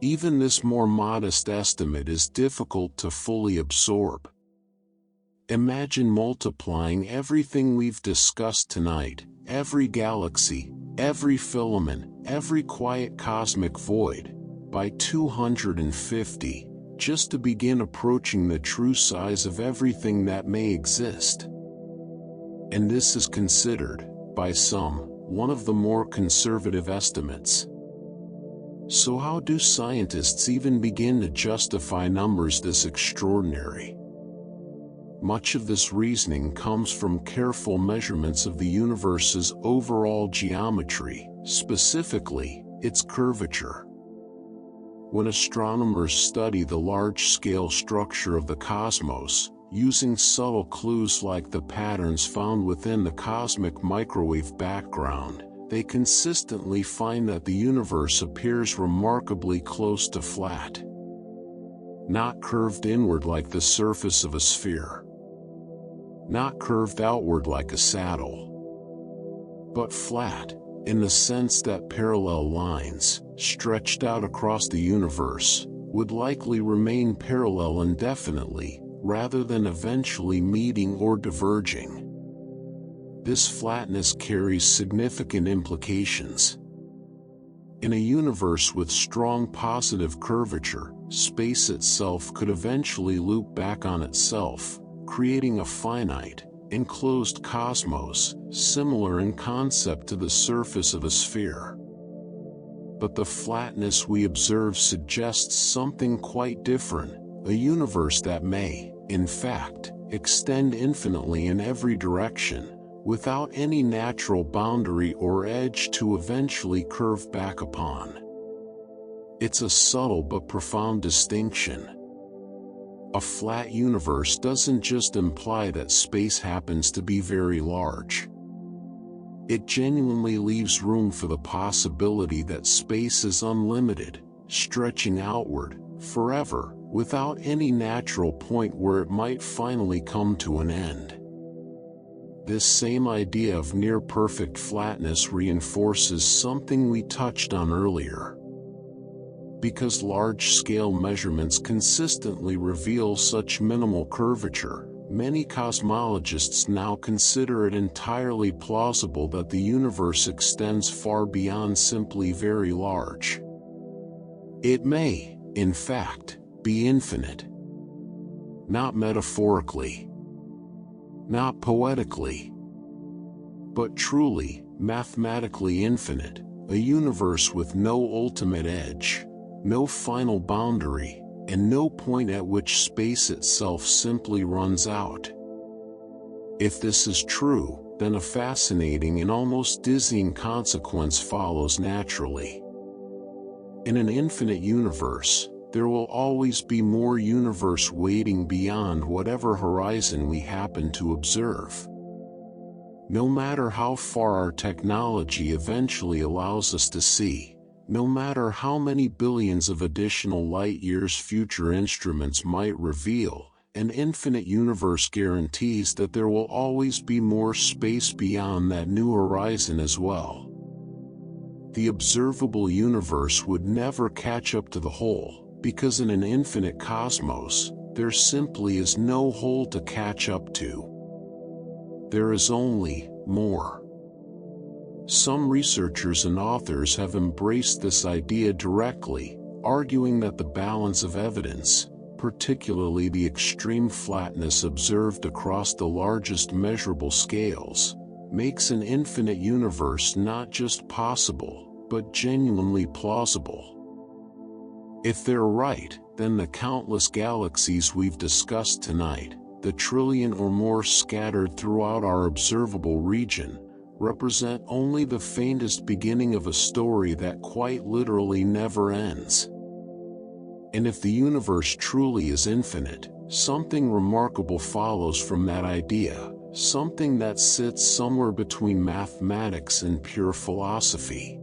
Even this more modest estimate is difficult to fully absorb. Imagine multiplying everything we've discussed tonight, every galaxy, every filament, every quiet cosmic void, by 250, just to begin approaching the true size of everything that may exist. And this is considered, by some, one of the more conservative estimates. So how do scientists even begin to justify numbers this extraordinary? Much of this reasoning comes from careful measurements of the universe's overall geometry, specifically, its curvature. When astronomers study the large-scale structure of the cosmos, using subtle clues like the patterns found within the cosmic microwave background, they consistently find that the universe appears remarkably close to flat. Not curved inward like the surface of a sphere. Not curved outward like a saddle. But flat, in the sense that parallel lines, stretched out across the universe, would likely remain parallel indefinitely, rather than eventually meeting or diverging. This flatness carries significant implications. In a universe with strong positive curvature, space itself could eventually loop back on itself, creating a finite, enclosed cosmos, similar in concept to the surface of a sphere. But the flatness we observe suggests something quite different, a universe that may, in fact, extend infinitely in every direction, without any natural boundary or edge to eventually curve back upon. It's a subtle but profound distinction. A flat universe doesn't just imply that space happens to be very large. It genuinely leaves room for the possibility that space is unlimited, stretching outward, forever, without any natural point where it might finally come to an end. This same idea of near-perfect flatness reinforces something we touched on earlier. Because large-scale measurements consistently reveal such minimal curvature, many cosmologists now consider it entirely plausible that the universe extends far beyond simply very large. It may, in fact, be infinite. Not metaphorically, not poetically, but truly, mathematically infinite, a universe with no ultimate edge, no final boundary, and no point at which space itself simply runs out. If this is true, then a fascinating and almost dizzying consequence follows naturally. In an infinite universe, there will always be more universe waiting beyond whatever horizon we happen to observe. No matter how far our technology eventually allows us to see, no matter how many billions of additional light-years future instruments might reveal, an infinite universe guarantees that there will always be more space beyond that new horizon as well. The observable universe would never catch up to the whole, because in an infinite cosmos, there simply is no whole to catch up to. There is only more. Some researchers and authors have embraced this idea directly, arguing that the balance of evidence, particularly the extreme flatness observed across the largest measurable scales, makes an infinite universe not just possible, but genuinely plausible. If they're right, then the countless galaxies we've discussed tonight, the trillion or more scattered throughout our observable region, represent only the faintest beginning of a story that quite literally never ends. And if the universe truly is infinite, something remarkable follows from that idea, something that sits somewhere between mathematics and pure philosophy.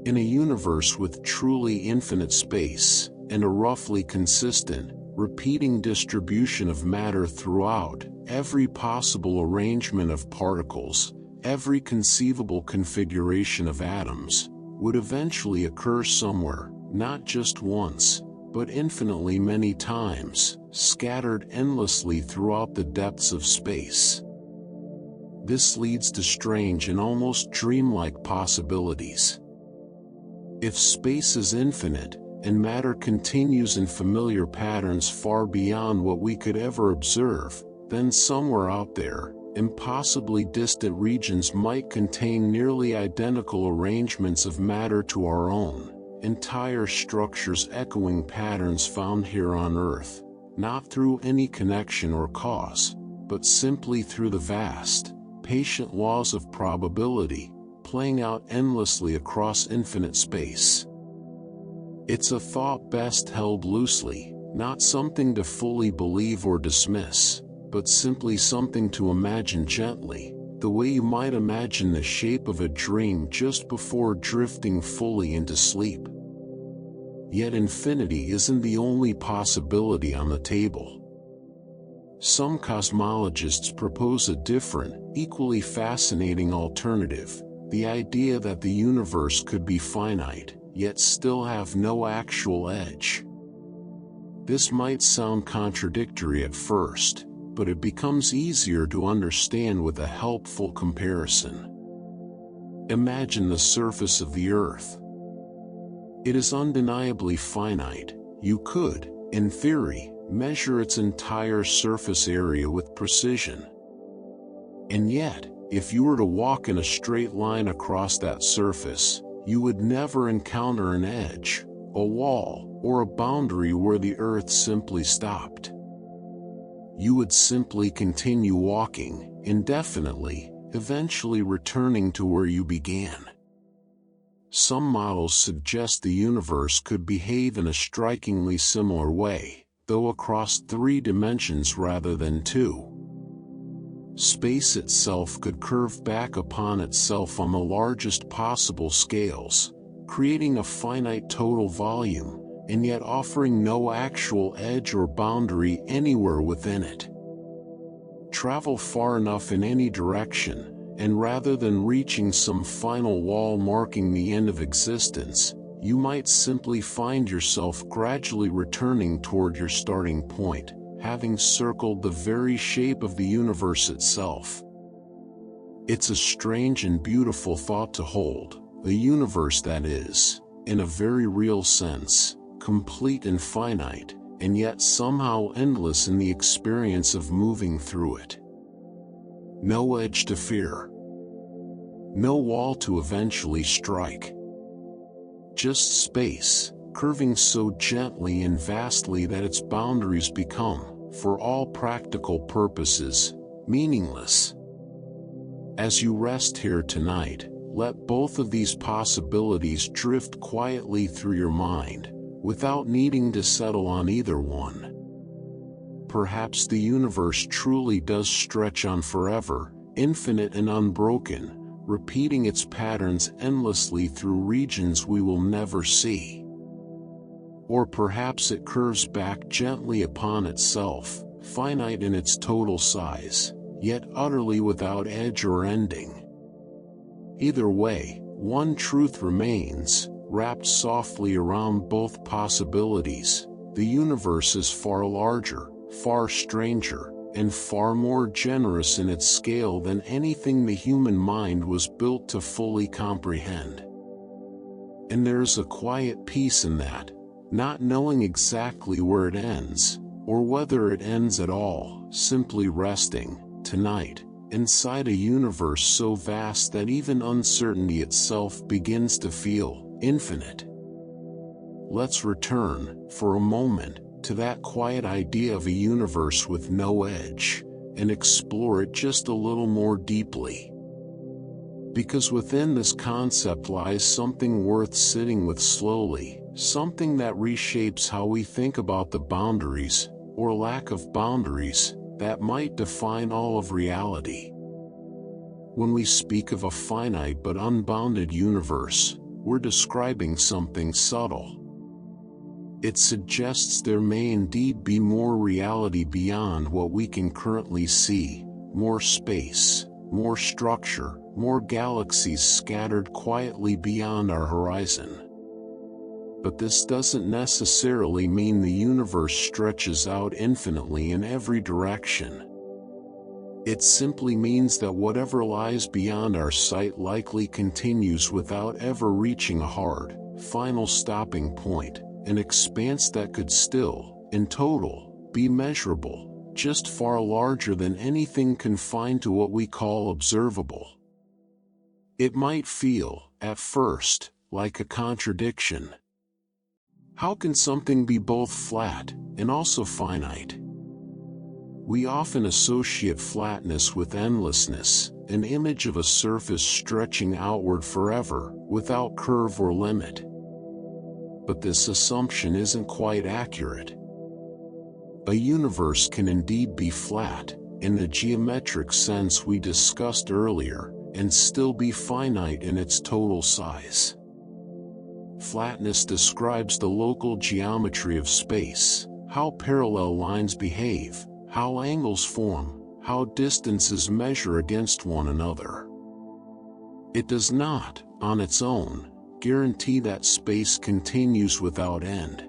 In a universe with truly infinite space, and a roughly consistent, repeating distribution of matter throughout, every possible arrangement of particles, every conceivable configuration of atoms, would eventually occur somewhere, not just once, but infinitely many times, scattered endlessly throughout the depths of space. This leads to strange and almost dreamlike possibilities. If space is infinite, and matter continues in familiar patterns far beyond what we could ever observe, then somewhere out there, impossibly distant regions might contain nearly identical arrangements of matter to our own, entire structures echoing patterns found here on Earth, not through any connection or cause, but simply through the vast, patient laws of probability, playing out endlessly across infinite space. It's a thought best held loosely, not something to fully believe or dismiss, but simply something to imagine gently, the way you might imagine the shape of a dream just before drifting fully into sleep. Yet infinity isn't the only possibility on the table. Some cosmologists propose a different, equally fascinating alternative, the idea that the universe could be finite, yet still have no actual edge. This might sound contradictory at first, but it becomes easier to understand with a helpful comparison. Imagine the surface of the Earth. It is undeniably finite. You could, in theory, measure its entire surface area with precision. And yet, if you were to walk in a straight line across that surface, you would never encounter an edge, a wall, or a boundary where the Earth simply stopped. You would simply continue walking, indefinitely, eventually returning to where you began. Some models suggest the universe could behave in a strikingly similar way, though across 3 dimensions rather than 2. Space itself could curve back upon itself on the largest possible scales, creating a finite total volume, and yet offering no actual edge or boundary anywhere within it. Travel far enough in any direction, and rather than reaching some final wall marking the end of existence, you might simply find yourself gradually returning toward your starting point, having circled the very shape of the universe itself. It's a strange and beautiful thought to hold, a universe that is, in a very real sense, complete and finite, and yet somehow endless in the experience of moving through it. No edge to fear. No wall to eventually strike. Just space, curving so gently and vastly that its boundaries become, for all practical purposes, meaningless. As you rest here tonight, let both of these possibilities drift quietly through your mind, without needing to settle on either one. Perhaps the universe truly does stretch on forever, infinite and unbroken, repeating its patterns endlessly through regions we will never see. Or perhaps it curves back gently upon itself, finite in its total size, yet utterly without edge or ending. Either way, one truth remains, wrapped softly around both possibilities: the universe is far larger, far stranger, and far more generous in its scale than anything the human mind was built to fully comprehend. And there's a quiet peace in that, not knowing exactly where it ends, or whether it ends at all, simply resting, tonight, inside a universe so vast that even uncertainty itself begins to feel infinite. Let's return, for a moment, to that quiet idea of a universe with no edge, and explore it just a little more deeply. Because within this concept lies something worth sitting with slowly, something that reshapes how we think about the boundaries, or lack of boundaries, that might define all of reality. When we speak of a finite but unbounded universe, we're describing something subtle. It suggests there may indeed be more reality beyond what we can currently see, more space, more structure, more galaxies scattered quietly beyond our horizon. But this doesn't necessarily mean the universe stretches out infinitely in every direction. It simply means that whatever lies beyond our sight likely continues without ever reaching a hard, final stopping point, an expanse that could still, in total, be measurable, just far larger than anything confined to what we call observable. It might feel, at first, like a contradiction. How can something be both flat and also finite? We often associate flatness with endlessness, an image of a surface stretching outward forever, without curve or limit. But this assumption isn't quite accurate. A universe can indeed be flat, in the geometric sense we discussed earlier, and still be finite in its total size. Flatness describes the local geometry of space, how parallel lines behave, how angles form, how distances measure against one another. It does not, on its own, guarantee that space continues without end.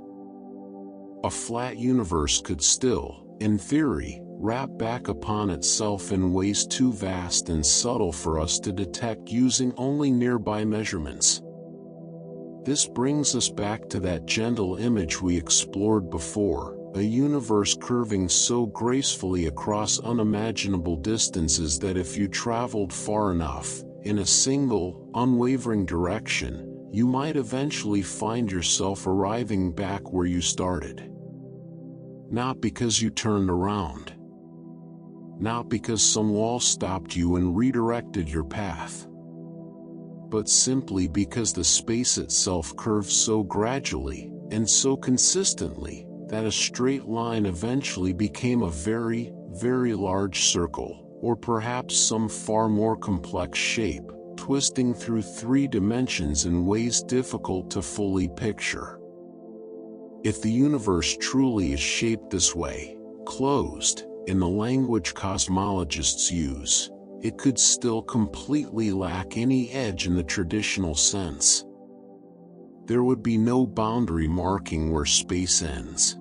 A flat universe could still, in theory, wrap back upon itself in ways too vast and subtle for us to detect using only nearby measurements. This brings us back to that gentle image we explored before, a universe curving so gracefully across unimaginable distances that if you traveled far enough, in a single, unwavering direction, you might eventually find yourself arriving back where you started. Not because you turned around. Not because some wall stopped you and redirected your path. But simply because the space itself curved so gradually, and so consistently, that a straight line eventually became a very, very large circle, or perhaps some far more complex shape, twisting through 3 dimensions in ways difficult to fully picture. If the universe truly is shaped this way, closed, in the language cosmologists use, it could still completely lack any edge in the traditional sense. There would be no boundary marking where space ends.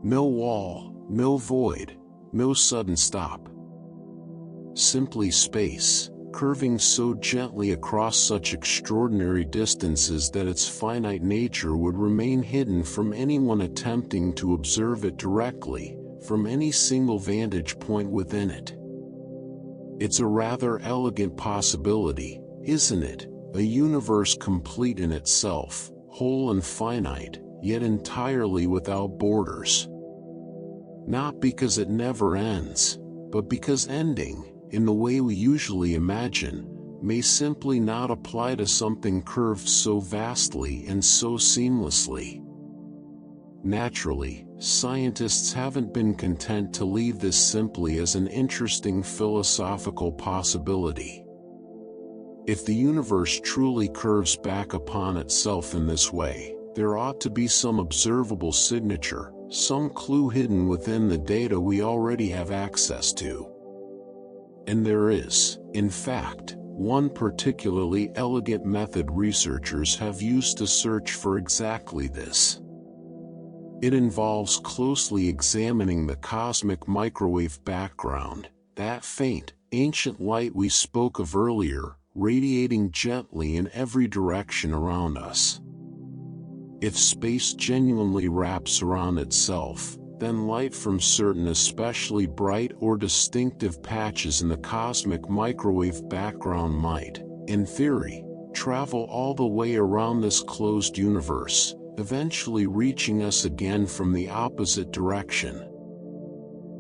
No wall, no void, no sudden stop. Simply space, curving so gently across such extraordinary distances that its finite nature would remain hidden from anyone attempting to observe it directly, from any single vantage point within it. It's a rather elegant possibility, isn't it? A universe complete in itself, whole and finite, yet entirely without borders. Not because it never ends, but because ending, in the way we usually imagine, may simply not apply to something curved so vastly and so seamlessly. Naturally, scientists haven't been content to leave this simply as an interesting philosophical possibility. If the universe truly curves back upon itself in this way, there ought to be some observable signature, some clue hidden within the data we already have access to. And there is, in fact, one particularly elegant method researchers have used to search for exactly this. It involves closely examining the cosmic microwave background, that faint, ancient light we spoke of earlier, radiating gently in every direction around us. If space genuinely wraps around itself, then light from certain especially bright or distinctive patches in the cosmic microwave background might, in theory, travel all the way around this closed universe, eventually reaching us again from the opposite direction.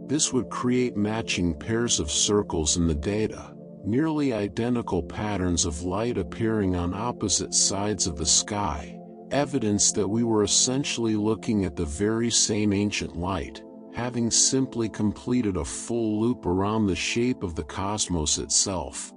This would create matching pairs of circles in the data, nearly identical patterns of light appearing on opposite sides of the sky, evidence that we were essentially looking at the very same ancient light, having simply completed a full loop around the shape of the cosmos itself.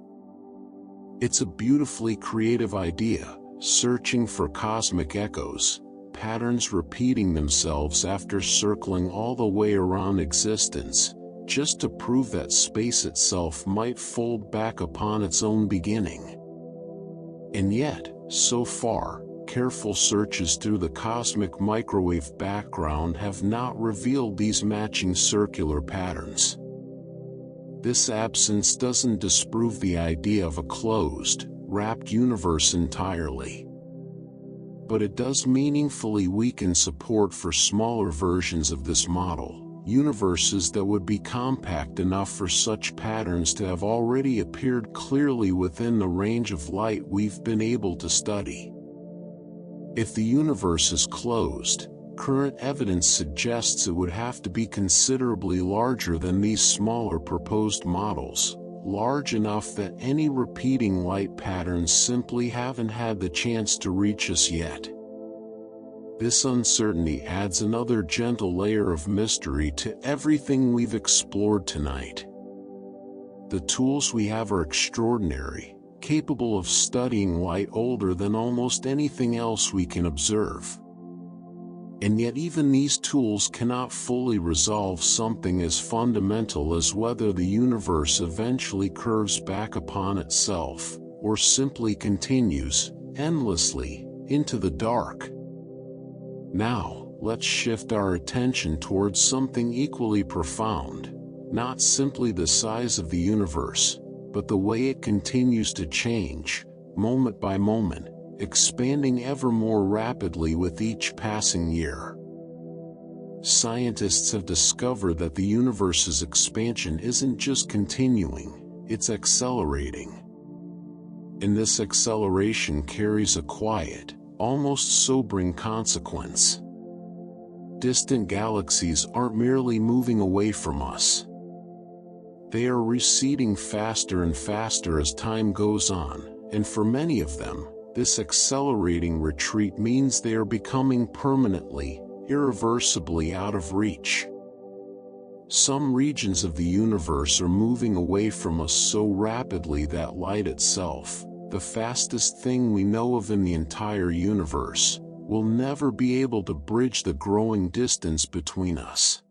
It's a beautifully creative idea, searching for cosmic echoes, patterns repeating themselves after circling all the way around existence, just to prove that space itself might fold back upon its own beginning. And yet, so far, careful searches through the cosmic microwave background have not revealed these matching circular patterns. This absence doesn't disprove the idea of a closed, wrapped universe entirely. But it does meaningfully weaken support for smaller versions of this model, universes that would be compact enough for such patterns to have already appeared clearly within the range of light we've been able to study. If the universe is closed, current evidence suggests it would have to be considerably larger than these smaller proposed models, large enough that any repeating light patterns simply haven't had the chance to reach us yet. This uncertainty adds another gentle layer of mystery to everything we've explored tonight. The tools we have are extraordinary, capable of studying light older than almost anything else we can observe. And yet even these tools cannot fully resolve something as fundamental as whether the universe eventually curves back upon itself, or simply continues, endlessly, into the dark. Now, let's shift our attention towards something equally profound, not simply the size of the universe, but the way it continues to change, moment by moment, expanding ever more rapidly with each passing year. Scientists have discovered that the universe's expansion isn't just continuing, it's accelerating. And this acceleration carries a quiet, almost sobering consequence. Distant galaxies aren't merely moving away from us. They are receding faster and faster as time goes on, and for many of them, this accelerating retreat means they are becoming permanently, irreversibly out of reach. Some regions of the universe are moving away from us so rapidly that light itself, the fastest thing we know of in the entire universe, will never be able to bridge the growing distance between us.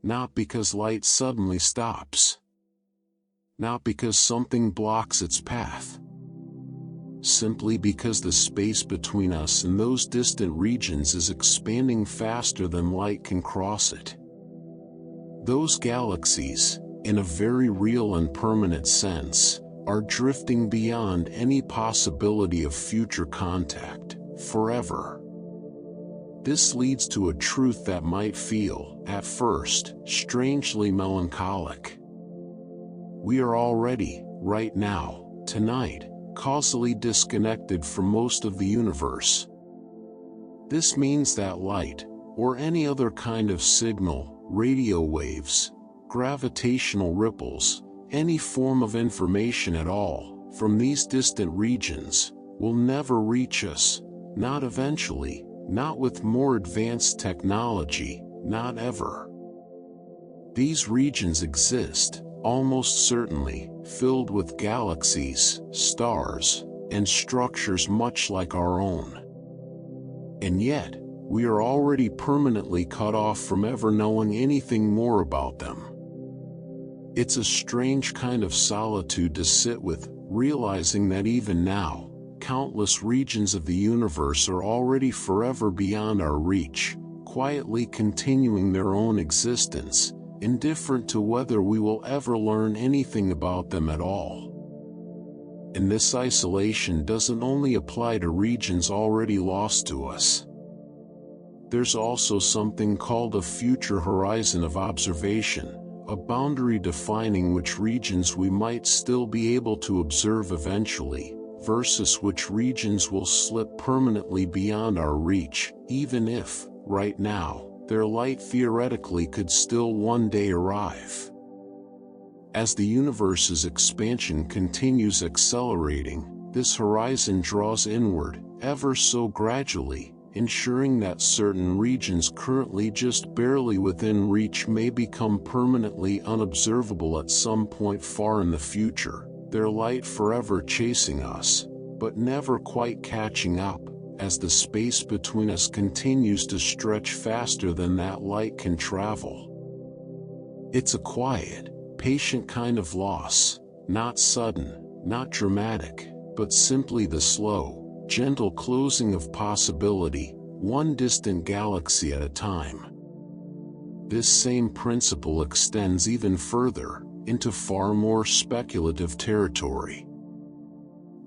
Not because light suddenly stops. Not because something blocks its path. Simply because the space between us and those distant regions is expanding faster than light can cross it. Those galaxies, in a very real and permanent sense, are drifting beyond any possibility of future contact, forever. This leads to a truth that might feel, at first, strangely melancholic. We are already, right now, tonight, causally disconnected from most of the universe. This means that light, or any other kind of signal, radio waves, gravitational ripples, any form of information at all, from these distant regions, will never reach us, not eventually, not with more advanced technology, not ever. These regions exist, almost certainly, filled with galaxies, stars, and structures much like our own. And yet, we are already permanently cut off from ever knowing anything more about them. It's a strange kind of solitude to sit with, realizing that even now, countless regions of the universe are already forever beyond our reach, quietly continuing their own existence, indifferent to whether we will ever learn anything about them at all. And this isolation doesn't only apply to regions already lost to us. There's also something called a future horizon of observation, a boundary defining which regions we might still be able to observe eventually, versus which regions will slip permanently beyond our reach, even if, right now, their light theoretically could still one day arrive. As the universe's expansion continues accelerating, this horizon draws inward, ever so gradually, ensuring that certain regions currently just barely within reach may become permanently unobservable at some point far in the future, their light forever chasing us, but never quite catching up, as the space between us continues to stretch faster than that light can travel. It's a quiet, patient kind of loss, not sudden, not dramatic, but simply the slow, gentle closing of possibility, one distant galaxy at a time. This same principle extends even further, into far more speculative territory.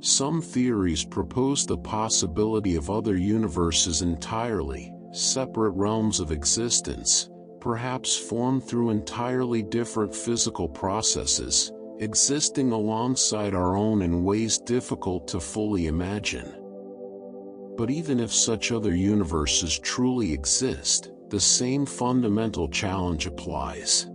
Some theories propose the possibility of other universes entirely, separate realms of existence, perhaps formed through entirely different physical processes, existing alongside our own in ways difficult to fully imagine. But even if such other universes truly exist, the same fundamental challenge applies.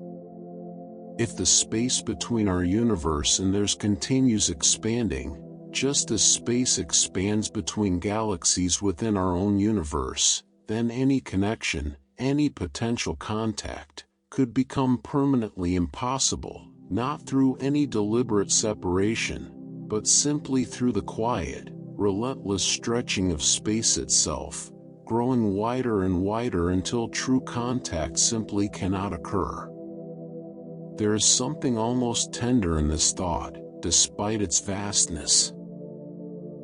If the space between our universe and theirs continues expanding, just as space expands between galaxies within our own universe, then any connection, any potential contact, could become permanently impossible, not through any deliberate separation, but simply through the quiet, relentless stretching of space itself, growing wider and wider until true contact simply cannot occur. There is something almost tender in this thought, despite its vastness.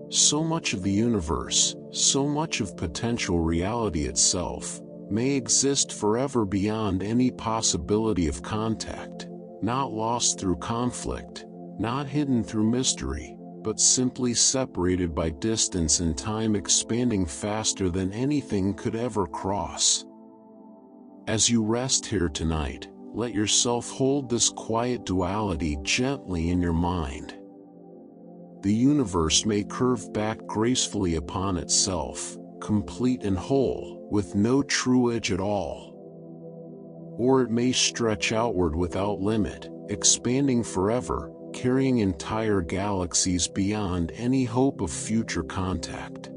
So much of the universe, so much of potential reality itself, may exist forever beyond any possibility of contact, not lost through conflict, not hidden through mystery, but simply separated by distance and time expanding faster than anything could ever cross. As you rest here tonight, let yourself hold this quiet duality gently in your mind. The universe may curve back gracefully upon itself, complete and whole, with no true edge at all. Or it may stretch outward without limit, expanding forever, carrying entire galaxies beyond any hope of future contact.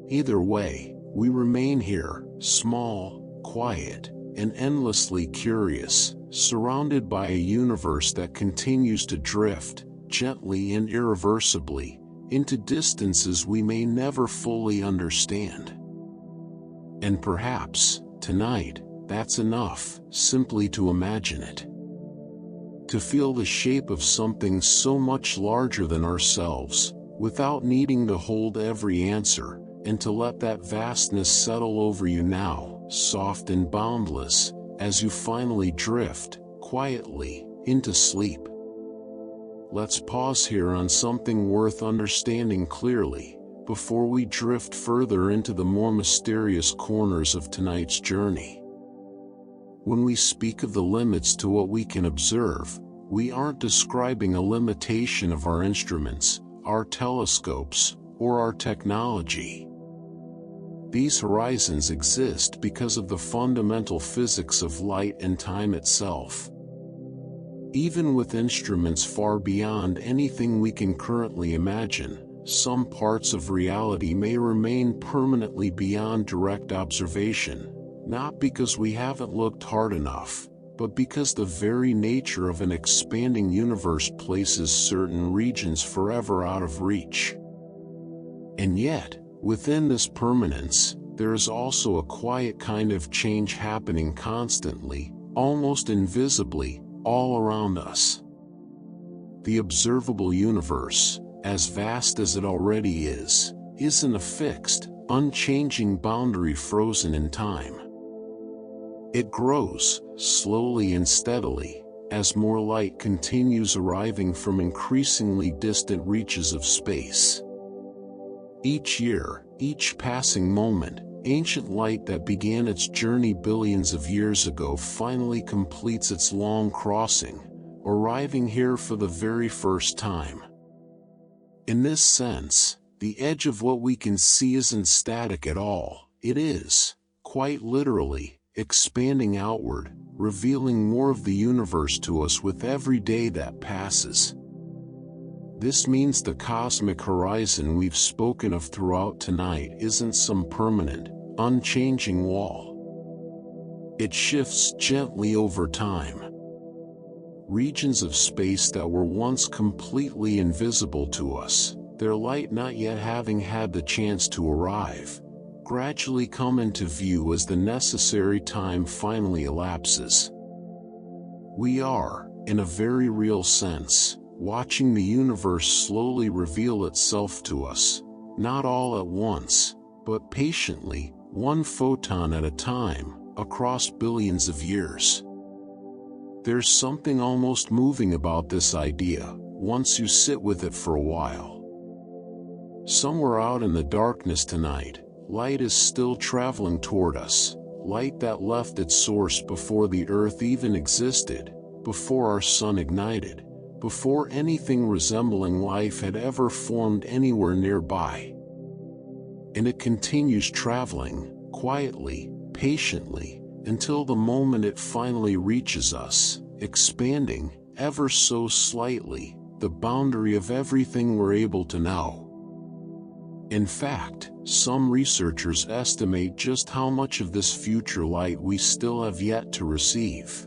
Either way, we remain here, small, quiet, and endlessly curious, surrounded by a universe that continues to drift, gently and irreversibly, into distances we may never fully understand. And perhaps, tonight, that's enough, simply to imagine it. To feel the shape of something so much larger than ourselves, without needing to hold every answer, and to let that vastness settle over you now, soft and boundless, as you finally drift, quietly, into sleep. Let's pause here on something worth understanding clearly, before we drift further into the more mysterious corners of tonight's journey. When we speak of the limits to what we can observe, we aren't describing a limitation of our instruments, our telescopes, or our technology. These horizons exist because of the fundamental physics of light and time itself. Even with instruments far beyond anything we can currently imagine, some parts of reality may remain permanently beyond direct observation, not because we haven't looked hard enough, but because the very nature of an expanding universe places certain regions forever out of reach. And yet, within this permanence, there is also a quiet kind of change happening constantly, almost invisibly, all around us. The observable universe, as vast as it already is, isn't a fixed, unchanging boundary frozen in time. It grows, slowly and steadily, as more light continues arriving from increasingly distant reaches of space. Each year, each passing moment, ancient light that began its journey billions of years ago finally completes its long crossing, arriving here for the very first time. In this sense, the edge of what we can see isn't static at all. It is, quite literally, expanding outward, revealing more of the universe to us with every day that passes. This means the cosmic horizon we've spoken of throughout tonight isn't some permanent, unchanging wall. It shifts gently over time. Regions of space that were once completely invisible to us, their light not yet having had the chance to arrive, gradually come into view as the necessary time finally elapses. We are, in a very real sense, watching the universe slowly reveal itself to us, not all at once, but patiently, one photon at a time, across billions of years. There's something almost moving about this idea, once you sit with it for a while. Somewhere out in the darkness tonight, light is still traveling toward us, light that left its source before the Earth even existed, before our sun ignited, before anything resembling life had ever formed anywhere nearby. And it continues traveling, quietly, patiently, until the moment it finally reaches us, expanding, ever so slightly, the boundary of everything we're able to know. In fact, some researchers estimate just how much of this future light we still have yet to receive.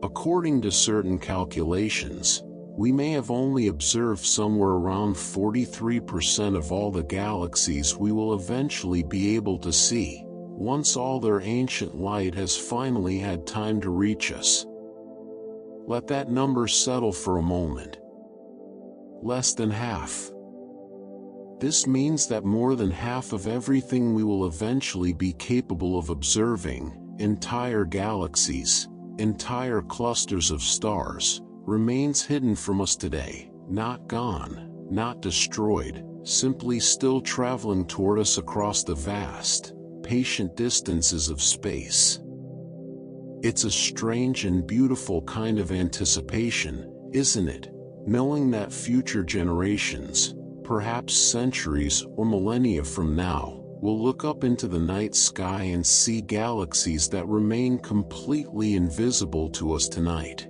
According to certain calculations, we may have only observed somewhere around 43% of all the galaxies we will eventually be able to see, once all their ancient light has finally had time to reach us. Let that number settle for a moment. Less than half. This means that more than half of everything we will eventually be capable of observing, entire galaxies, entire clusters of stars, remains hidden from us today, not gone, not destroyed, simply still traveling toward us across the vast, patient distances of space. It's a strange and beautiful kind of anticipation, isn't it? Knowing that future generations, perhaps centuries or millennia from now, will look up into the night sky and see galaxies that remain completely invisible to us tonight.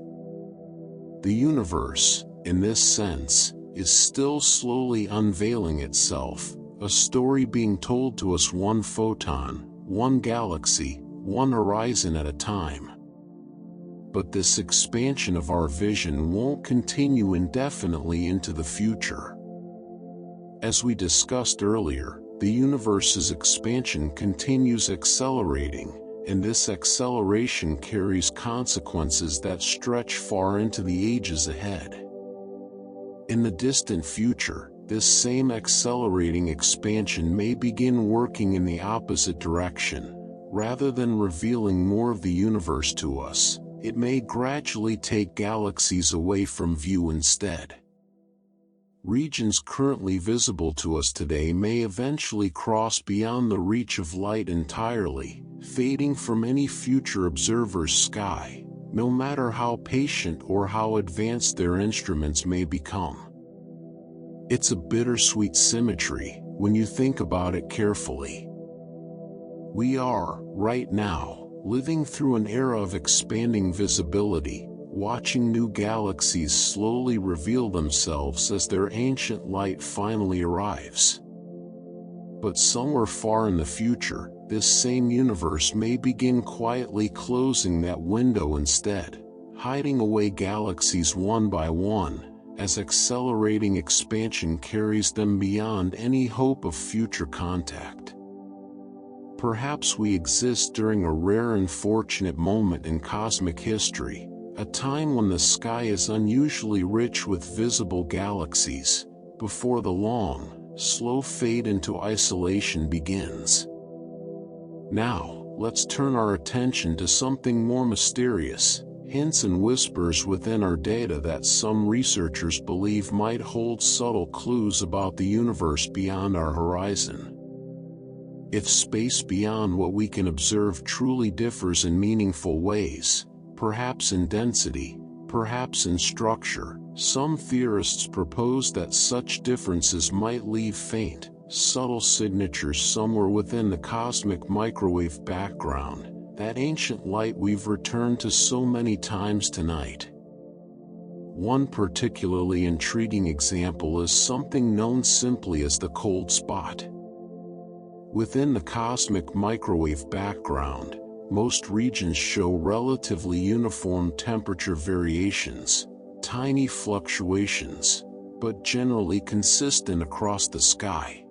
The universe, in this sense, is still slowly unveiling itself, a story being told to us one photon, one galaxy, one horizon at a time. But this expansion of our vision won't continue indefinitely into the future. As we discussed earlier, the universe's expansion continues accelerating, and this acceleration carries consequences that stretch far into the ages ahead. In the distant future, this same accelerating expansion may begin working in the opposite direction. Rather than revealing more of the universe to us, it may gradually take galaxies away from view instead. Regions currently visible to us today may eventually cross beyond the reach of light entirely, fading from any future observer's sky, no matter how patient or how advanced their instruments may become. It's a bittersweet symmetry, when you think about it carefully. We are, right now, living through an era of expanding visibility, watching new galaxies slowly reveal themselves as their ancient light finally arrives. But somewhere far in the future, this same universe may begin quietly closing that window instead, hiding away galaxies one by one, as accelerating expansion carries them beyond any hope of future contact. Perhaps we exist during a rare and fortunate moment in cosmic history, a time when the sky is unusually rich with visible galaxies, before the long, slow fade into isolation begins. Now, let's turn our attention to something more mysterious, hints and whispers within our data that some researchers believe might hold subtle clues about the universe beyond our horizon. If space beyond what we can observe truly differs in meaningful ways, perhaps in density, perhaps in structure, some theorists propose that such differences might leave faint, subtle signatures somewhere within the cosmic microwave background, that ancient light we've returned to so many times tonight. One particularly intriguing example is something known simply as the cold spot. Within the cosmic microwave background, most regions show relatively uniform temperature variations, tiny fluctuations, but generally consistent across the sky.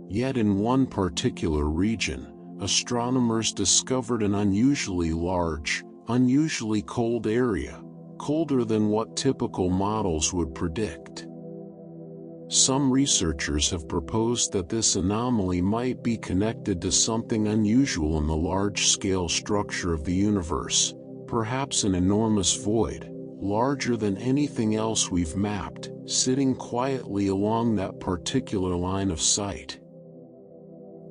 Yet in one particular region, astronomers discovered an unusually large, unusually cold area, colder than what typical models would predict. Some researchers have proposed that this anomaly might be connected to something unusual in the large-scale structure of the universe, perhaps an enormous void, larger than anything else we've mapped, sitting quietly along that particular line of sight.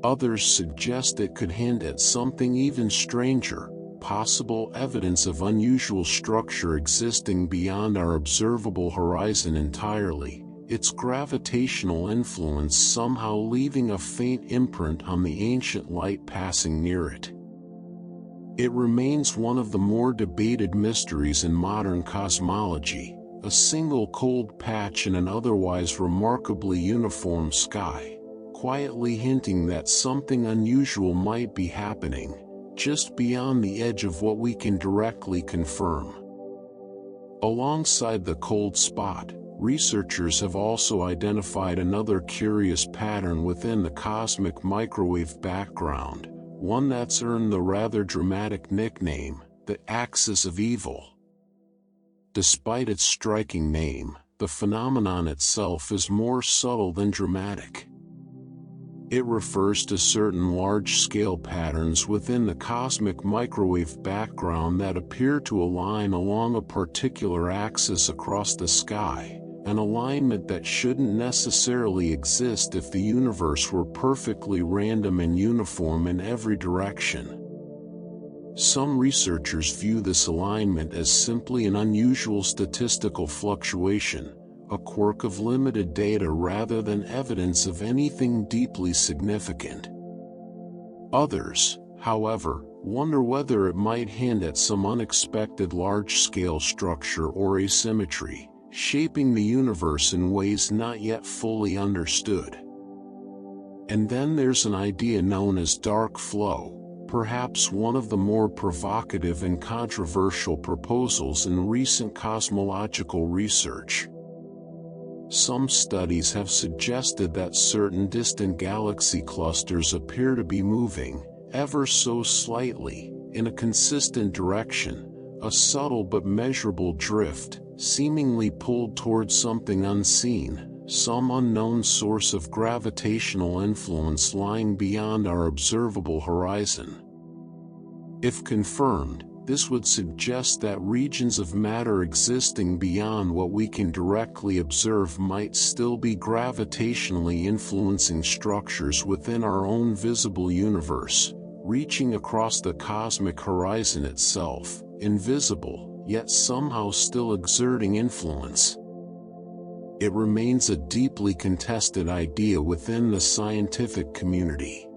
Others suggest it could hint at something even stranger, possible evidence of unusual structure existing beyond our observable horizon entirely, its gravitational influence somehow leaving a faint imprint on the ancient light passing near it. It remains one of the more debated mysteries in modern cosmology, a single cold patch in an otherwise remarkably uniform sky, quietly hinting that something unusual might be happening, just beyond the edge of what we can directly confirm. Alongside the cold spot, researchers have also identified another curious pattern within the cosmic microwave background, one that's earned the rather dramatic nickname, the Axis of Evil. Despite its striking name, the phenomenon itself is more subtle than dramatic. It refers to certain large-scale patterns within the cosmic microwave background that appear to align along a particular axis across the sky, an alignment that shouldn't necessarily exist if the universe were perfectly random and uniform in every direction. Some researchers view this alignment as simply an unusual statistical fluctuation, a quirk of limited data rather than evidence of anything deeply significant. Others, however, wonder whether it might hint at some unexpected large-scale structure or asymmetry, shaping the universe in ways not yet fully understood. And then there's an idea known as dark flow, perhaps one of the more provocative and controversial proposals in recent cosmological research. Some studies have suggested that certain distant galaxy clusters appear to be moving, ever so slightly, in a consistent direction, a subtle but measurable drift, seemingly pulled towards something unseen, some unknown source of gravitational influence lying beyond our observable horizon. If confirmed, this would suggest that regions of matter existing beyond what we can directly observe might still be gravitationally influencing structures within our own visible universe, reaching across the cosmic horizon itself, invisible, yet somehow still exerting influence. It remains a deeply contested idea within the scientific community.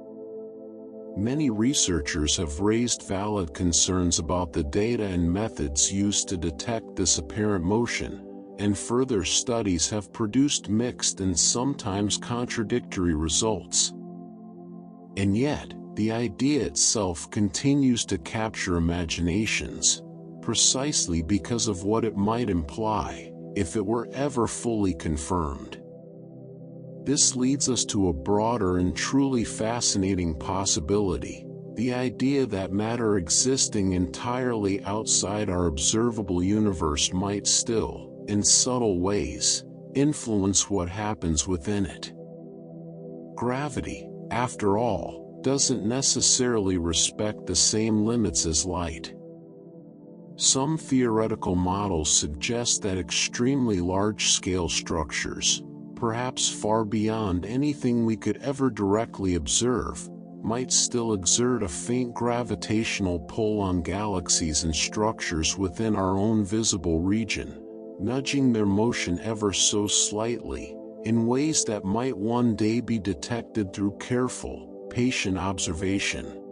Many researchers have raised valid concerns about the data and methods used to detect this apparent motion, and further studies have produced mixed and sometimes contradictory results. And yet, the idea itself continues to capture imaginations, precisely because of what it might imply, if it were ever fully confirmed. This leads us to a broader and truly fascinating possibility, the idea that matter existing entirely outside our observable universe might still, in subtle ways, influence what happens within it. Gravity, after all, doesn't necessarily respect the same limits as light. Some theoretical models suggest that extremely large-scale structures, perhaps far beyond anything we could ever directly observe, might still exert a faint gravitational pull on galaxies and structures within our own visible region, nudging their motion ever so slightly, in ways that might one day be detected through careful, patient observation.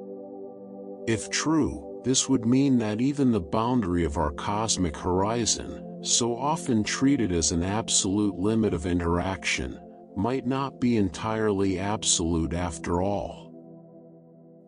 If true, this would mean that even the boundary of our cosmic horizon, so often treated as an absolute limit of interaction, might not be entirely absolute after all.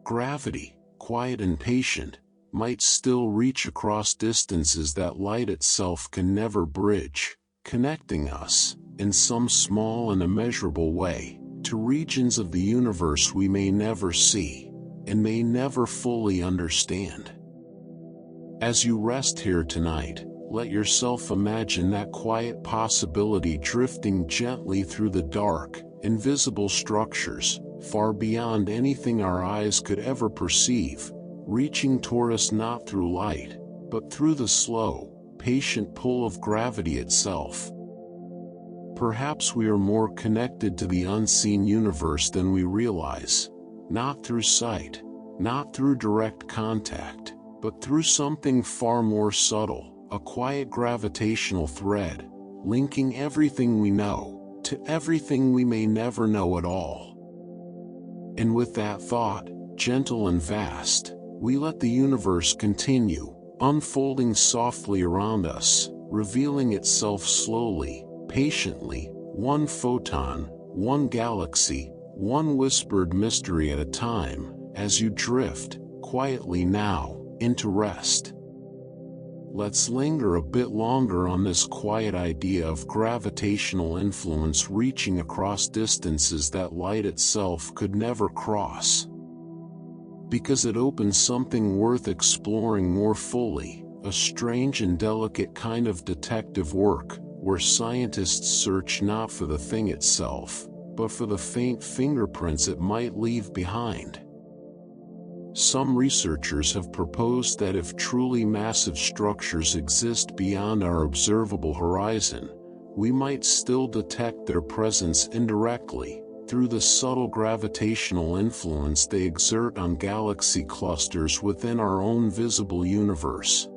Gravity, quiet and patient, might still reach across distances that light itself can never bridge, connecting us, in some small and immeasurable way, to regions of the universe we may never see, and may never fully understand. As you rest here tonight, let yourself imagine that quiet possibility drifting gently through the dark, invisible structures, far beyond anything our eyes could ever perceive, reaching toward us not through light, but through the slow, patient pull of gravity itself. Perhaps we are more connected to the unseen universe than we realize, not through sight, not through direct contact, but through something far more subtle. A quiet gravitational thread, linking everything we know, to everything we may never know at all. And with that thought, gentle and vast, we let the universe continue, unfolding softly around us, revealing itself slowly, patiently, one photon, one galaxy, one whispered mystery at a time, as you drift, quietly now, into rest. Let's linger a bit longer on this quiet idea of gravitational influence reaching across distances that light itself could never cross. Because it opens something worth exploring more fully, a strange and delicate kind of detective work, where scientists search not for the thing itself, but for the faint fingerprints it might leave behind. Some researchers have proposed that if truly massive structures exist beyond our observable horizon, we might still detect their presence indirectly, through the subtle gravitational influence they exert on galaxy clusters within our own visible universe.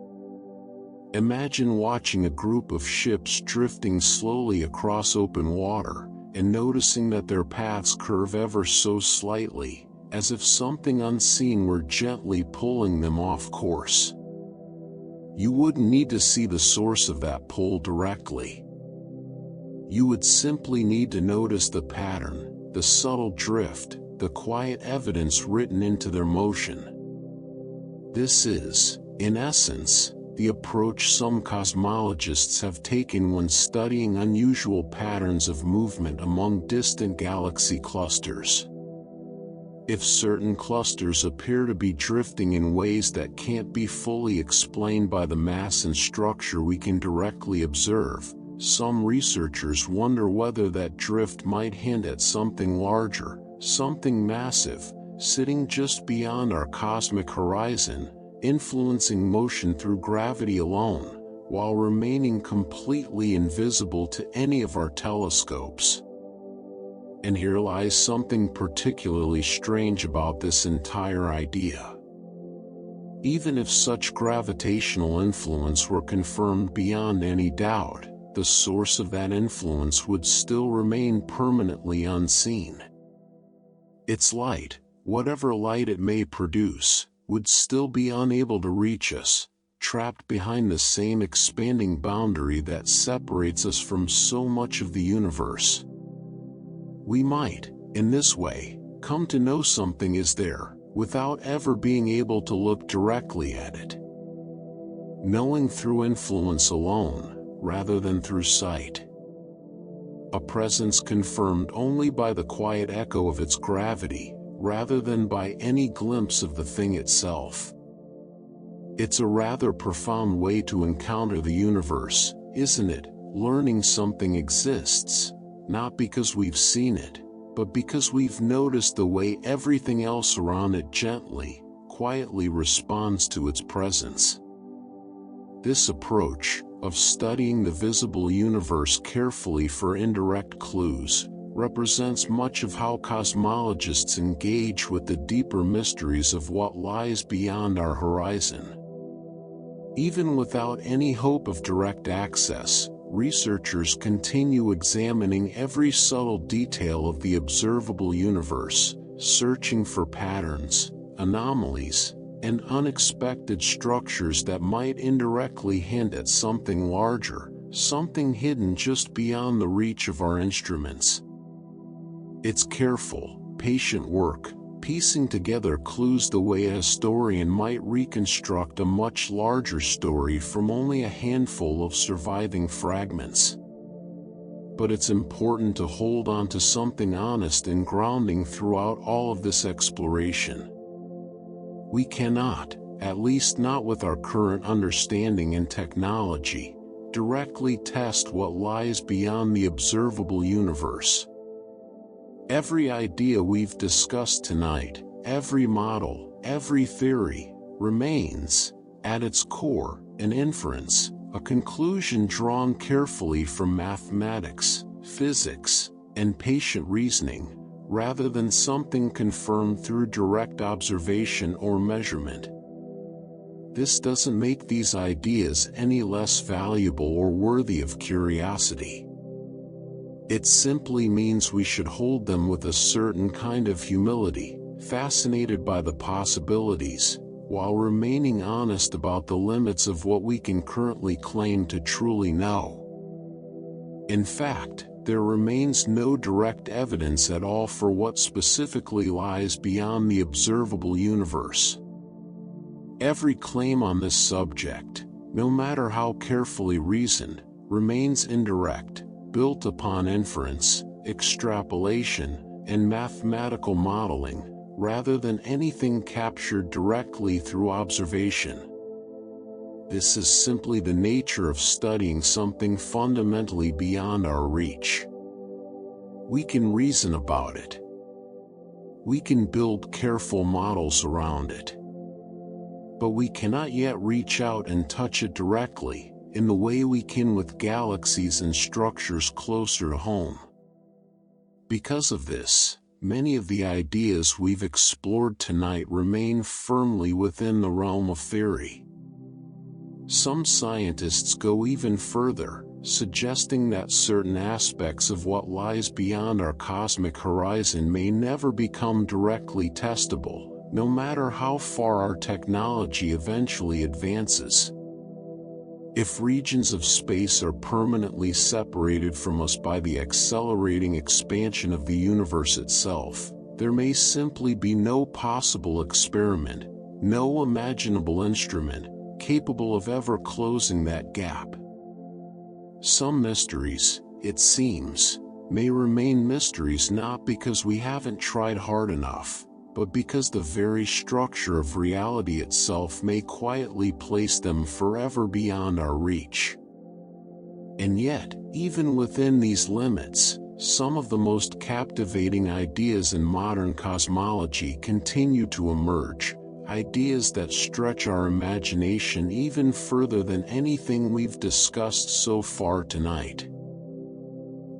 Imagine watching a group of ships drifting slowly across open water, and noticing that their paths curve ever so slightly, as if something unseen were gently pulling them off course. You wouldn't need to see the source of that pull directly. You would simply need to notice the pattern, the subtle drift, the quiet evidence written into their motion. This is, in essence, the approach some cosmologists have taken when studying unusual patterns of movement among distant galaxy clusters. If certain clusters appear to be drifting in ways that can't be fully explained by the mass and structure we can directly observe, some researchers wonder whether that drift might hint at something larger, something massive, sitting just beyond our cosmic horizon, influencing motion through gravity alone, while remaining completely invisible to any of our telescopes. And here lies something particularly strange about this entire idea. Even if such gravitational influence were confirmed beyond any doubt, the source of that influence would still remain permanently unseen. Its light, whatever light it may produce, would still be unable to reach us, trapped behind the same expanding boundary that separates us from so much of the universe. We might, in this way, come to know something is there, without ever being able to look directly at it. Knowing through influence alone, rather than through sight. A presence confirmed only by the quiet echo of its gravity, rather than by any glimpse of the thing itself. It's a rather profound way to encounter the universe, isn't it? Learning something exists, not because we've seen it, but because we've noticed the way everything else around it gently, quietly responds to its presence. This approach, of studying the visible universe carefully for indirect clues, represents much of how cosmologists engage with the deeper mysteries of what lies beyond our horizon. Even without any hope of direct access, researchers continue examining every subtle detail of the observable universe, searching for patterns, anomalies, and unexpected structures that might indirectly hint at something larger, something hidden just beyond the reach of our instruments. It's careful, patient work, piecing together clues the way a historian might reconstruct a much larger story from only a handful of surviving fragments. But it's important to hold on to something honest and grounding throughout all of this exploration. We cannot, at least not with our current understanding and technology, directly test what lies beyond the observable universe. Every idea we've discussed tonight, every model, every theory, remains, at its core, an inference, a conclusion drawn carefully from mathematics, physics, and patient reasoning, rather than something confirmed through direct observation or measurement. This doesn't make these ideas any less valuable or worthy of curiosity. It simply means we should hold them with a certain kind of humility, fascinated by the possibilities, while remaining honest about the limits of what we can currently claim to truly know. In fact, there remains no direct evidence at all for what specifically lies beyond the observable universe. Every claim on this subject, no matter how carefully reasoned, remains indirect, built upon inference, extrapolation, and mathematical modeling, rather than anything captured directly through observation. This is simply the nature of studying something fundamentally beyond our reach. We can reason about it. We can build careful models around it. But we cannot yet reach out and touch it directly, in the way we can with galaxies and structures closer to home. Because of this, many of the ideas we've explored tonight remain firmly within the realm of theory. Some scientists go even further, suggesting that certain aspects of what lies beyond our cosmic horizon may never become directly testable, no matter how far our technology eventually advances. If regions of space are permanently separated from us by the accelerating expansion of the universe itself, there may simply be no possible experiment, no imaginable instrument, capable of ever closing that gap. Some mysteries, it seems, may remain mysteries not because we haven't tried hard enough, but because the very structure of reality itself may quietly place them forever beyond our reach. And yet, even within these limits, some of the most captivating ideas in modern cosmology continue to emerge, ideas that stretch our imagination even further than anything we've discussed so far tonight.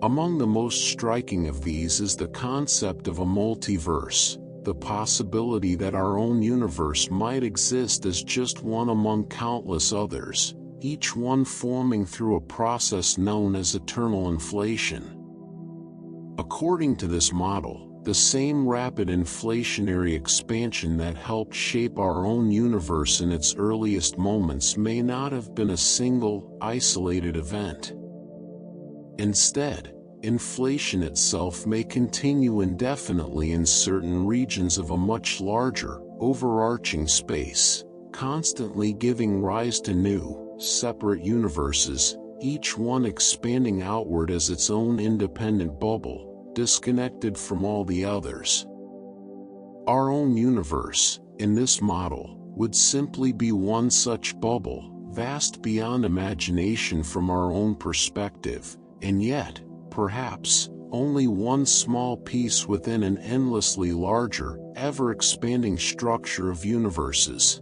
Among the most striking of these is the concept of a multiverse, the possibility that our own universe might exist as just one among countless others, each one forming through a process known as eternal inflation. According to this model, the same rapid inflationary expansion that helped shape our own universe in its earliest moments may not have been a single, isolated event. Instead, inflation itself may continue indefinitely in certain regions of a much larger, overarching space, constantly giving rise to new, separate universes, each one expanding outward as its own independent bubble, disconnected from all the others. Our own universe, in this model, would simply be one such bubble, vast beyond imagination from our own perspective, and yet, perhaps, only one small piece within an endlessly larger, ever-expanding structure of universes.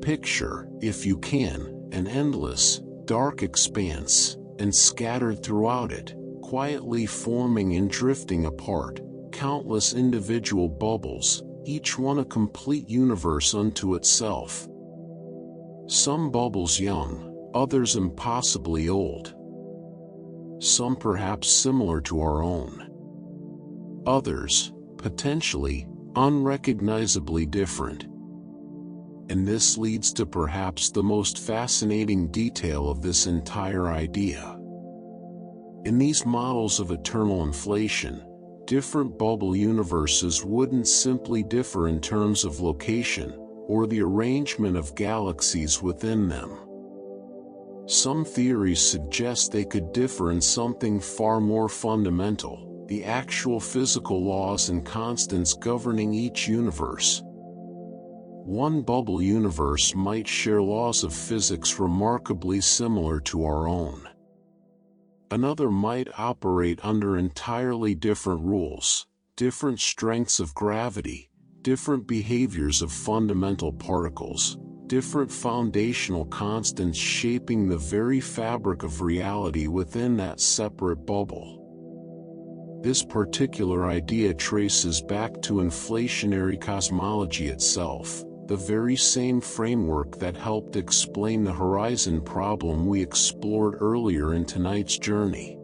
Picture, if you can, an endless, dark expanse, and scattered throughout it, quietly forming and drifting apart, countless individual bubbles, each one a complete universe unto itself. Some bubbles young, others impossibly old. Some perhaps similar to our own. Others, potentially, unrecognizably different. And this leads to perhaps the most fascinating detail of this entire idea. In these models of eternal inflation, different bubble universes wouldn't simply differ in terms of location, or the arrangement of galaxies within them. Some theories suggest they could differ in something far more fundamental, the actual physical laws and constants governing each universe. One bubble universe might share laws of physics remarkably similar to our own. Another might operate under entirely different rules, different strengths of gravity, different behaviors of fundamental particles, different foundational constants shaping the very fabric of reality within that separate bubble. This particular idea traces back to inflationary cosmology itself, the very same framework that helped explain the horizon problem we explored earlier in tonight's journey.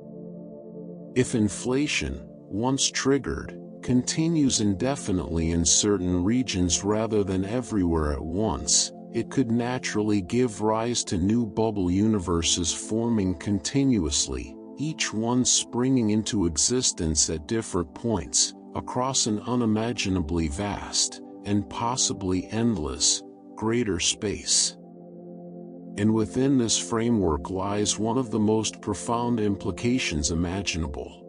If inflation, once triggered, continues indefinitely in certain regions rather than everywhere at once, it could naturally give rise to new bubble universes forming continuously, each one springing into existence at different points, across an unimaginably vast, and possibly endless, greater space. And within this framework lies one of the most profound implications imaginable.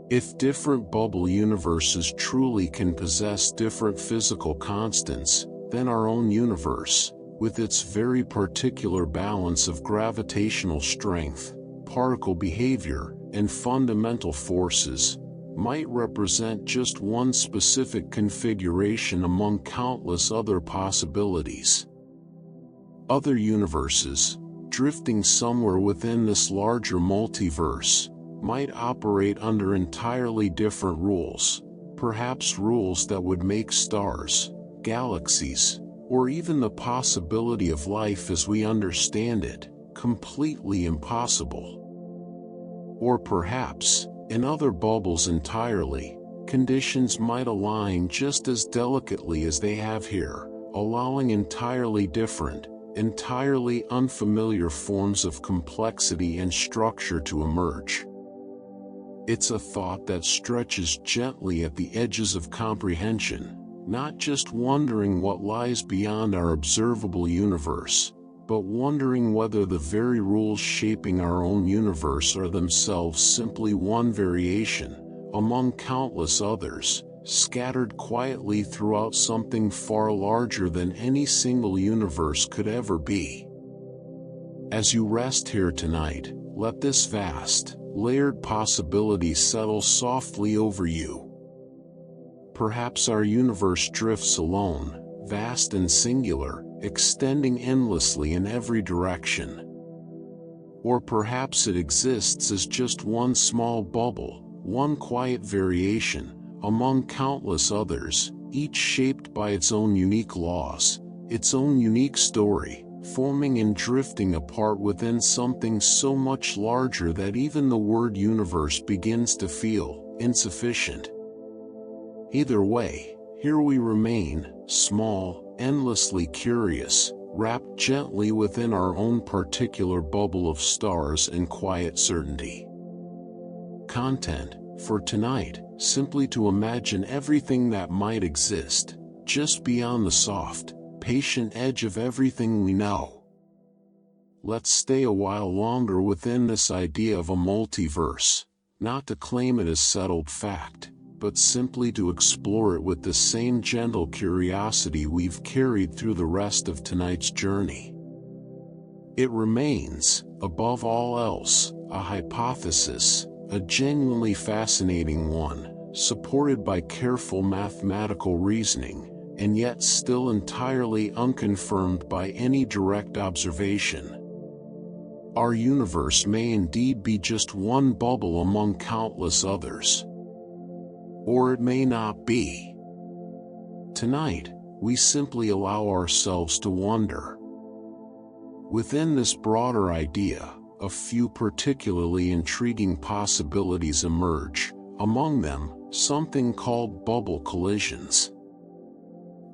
If different bubble universes truly can possess different physical constants, then our own universe, with its very particular balance of gravitational strength, particle behavior, and fundamental forces, might represent just one specific configuration among countless other possibilities. Other universes, drifting somewhere within this larger multiverse, might operate under entirely different rules, perhaps rules that would make stars, galaxies, or even the possibility of life as we understand it, completely impossible. Or perhaps, in other bubbles entirely, conditions might align just as delicately as they have here, allowing entirely different, entirely unfamiliar forms of complexity and structure to emerge. It's a thought that stretches gently at the edges of comprehension, not just wondering what lies beyond our observable universe, but wondering whether the very rules shaping our own universe are themselves simply one variation, among countless others, scattered quietly throughout something far larger than any single universe could ever be. As you rest here tonight, let this vast, layered possibility settle softly over you. Perhaps our universe drifts alone, vast and singular, extending endlessly in every direction. Or perhaps it exists as just one small bubble, one quiet variation, among countless others, each shaped by its own unique laws, its own unique story, forming and drifting apart within something so much larger that even the word universe begins to feel insufficient. Either way, here we remain, small, endlessly curious, wrapped gently within our own particular bubble of stars and quiet certainty. Content, for tonight, simply to imagine everything that might exist, just beyond the soft, patient edge of everything we know. Let's stay a while longer within this idea of a multiverse, not to claim it as settled fact, but simply to explore it with the same gentle curiosity we've carried through the rest of tonight's journey. It remains, above all else, a hypothesis, a genuinely fascinating one, supported by careful mathematical reasoning, and yet still entirely unconfirmed by any direct observation. Our universe may indeed be just one bubble among countless others. Or it may not be. Tonight, we simply allow ourselves to wonder. Within this broader idea, a few particularly intriguing possibilities emerge, among them, something called bubble collisions.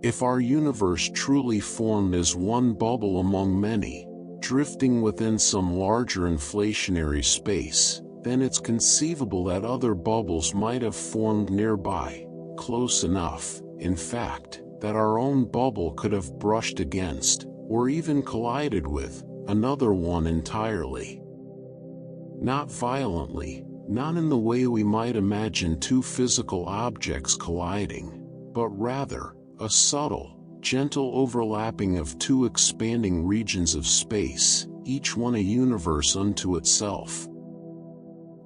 If our universe truly formed as one bubble among many, drifting within some larger inflationary space, then it's conceivable that other bubbles might have formed nearby, close enough, in fact, that our own bubble could have brushed against, or even collided with, another one entirely. Not violently, not in the way we might imagine two physical objects colliding, but rather, a subtle, gentle overlapping of two expanding regions of space, each one a universe unto itself.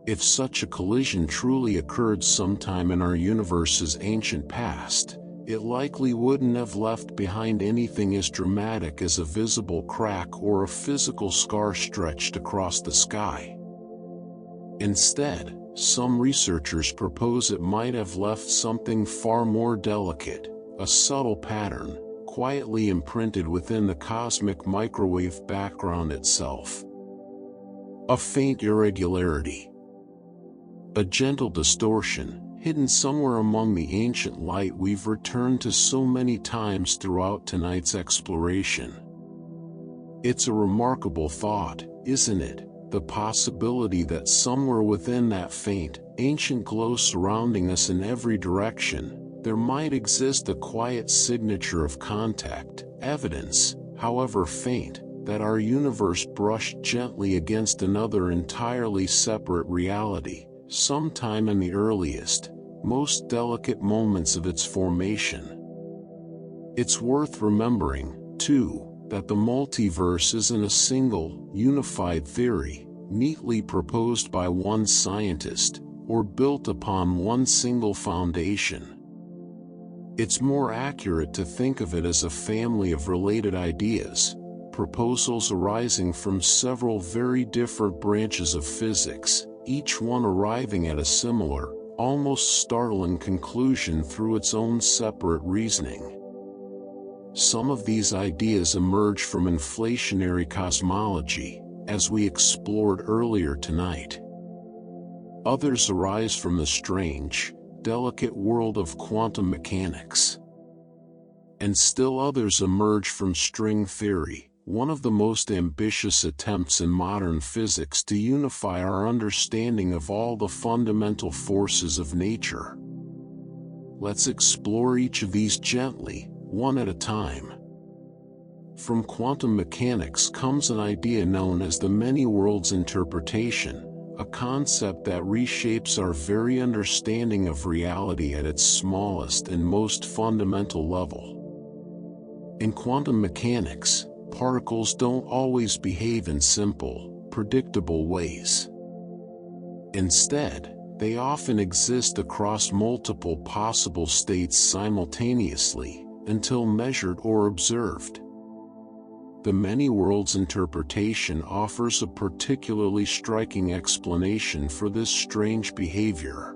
If such a collision truly occurred sometime in our universe's ancient past, it likely wouldn't have left behind anything as dramatic as a visible crack or a physical scar stretched across the sky. Instead, some researchers propose it might have left something far more delicate, a subtle pattern, quietly imprinted within the cosmic microwave background itself. A faint irregularity. A gentle distortion, hidden somewhere among the ancient light we've returned to so many times throughout tonight's exploration. It's a remarkable thought, isn't it? The possibility that somewhere within that faint, ancient glow surrounding us in every direction, there might exist a quiet signature of contact, evidence, however faint, that our universe brushed gently against another entirely separate reality, sometime in the earliest, most delicate moments of its formation. It's worth remembering, too, that the multiverse isn't a single, unified theory, neatly proposed by one scientist, or built upon one single foundation. It's more accurate to think of it as a family of related ideas, proposals arising from several very different branches of physics, each one arriving at a similar, almost startling conclusion through its own separate reasoning. Some of these ideas emerge from inflationary cosmology, as we explored earlier tonight. Others arise from the strange, delicate world of quantum mechanics. And still others emerge from string theory, one of the most ambitious attempts in modern physics to unify our understanding of all the fundamental forces of nature. Let's explore each of these gently, one at a time. From quantum mechanics comes an idea known as the many worlds interpretation, a concept that reshapes our very understanding of reality at its smallest and most fundamental level. In quantum mechanics, particles don't always behave in simple, predictable ways. Instead, they often exist across multiple possible states simultaneously, until measured or observed. The many worlds interpretation offers a particularly striking explanation for this strange behavior.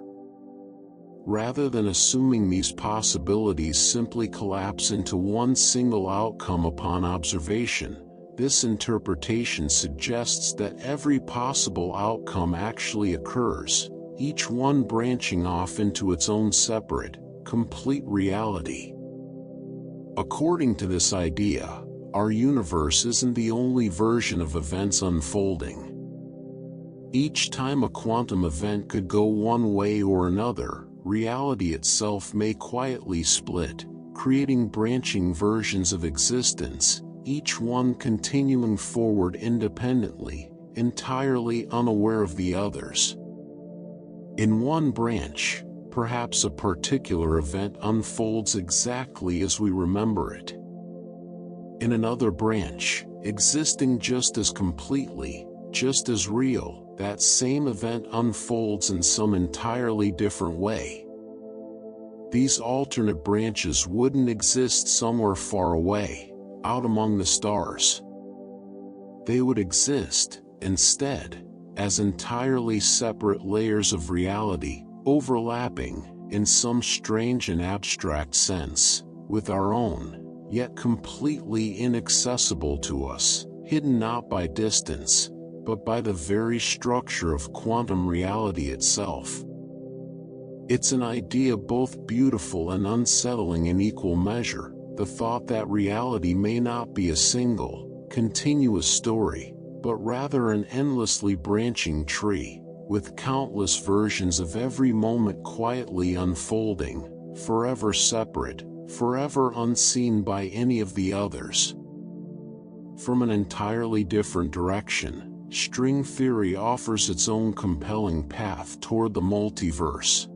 Rather than assuming these possibilities simply collapse into one single outcome upon observation, this interpretation suggests that every possible outcome actually occurs, each one branching off into its own separate, complete reality. According to this idea, our universe isn't the only version of events unfolding. Each time a quantum event could go one way or another, reality itself may quietly split, creating branching versions of existence, each one continuing forward independently, entirely unaware of the others. In one branch, perhaps a particular event unfolds exactly as we remember it. In another branch, existing just as completely, just as real, that same event unfolds in some entirely different way. These alternate branches wouldn't exist somewhere far away, out among the stars. They would exist, instead, as entirely separate layers of reality, overlapping, in some strange and abstract sense, with our own, yet completely inaccessible to us, hidden not by distance, but by the very structure of quantum reality itself. It's an idea both beautiful and unsettling in equal measure, the thought that reality may not be a single, continuous story, but rather an endlessly branching tree, with countless versions of every moment quietly unfolding, forever separate, forever unseen by any of the others. From an entirely different direction, string theory offers its own compelling path toward the multiverse.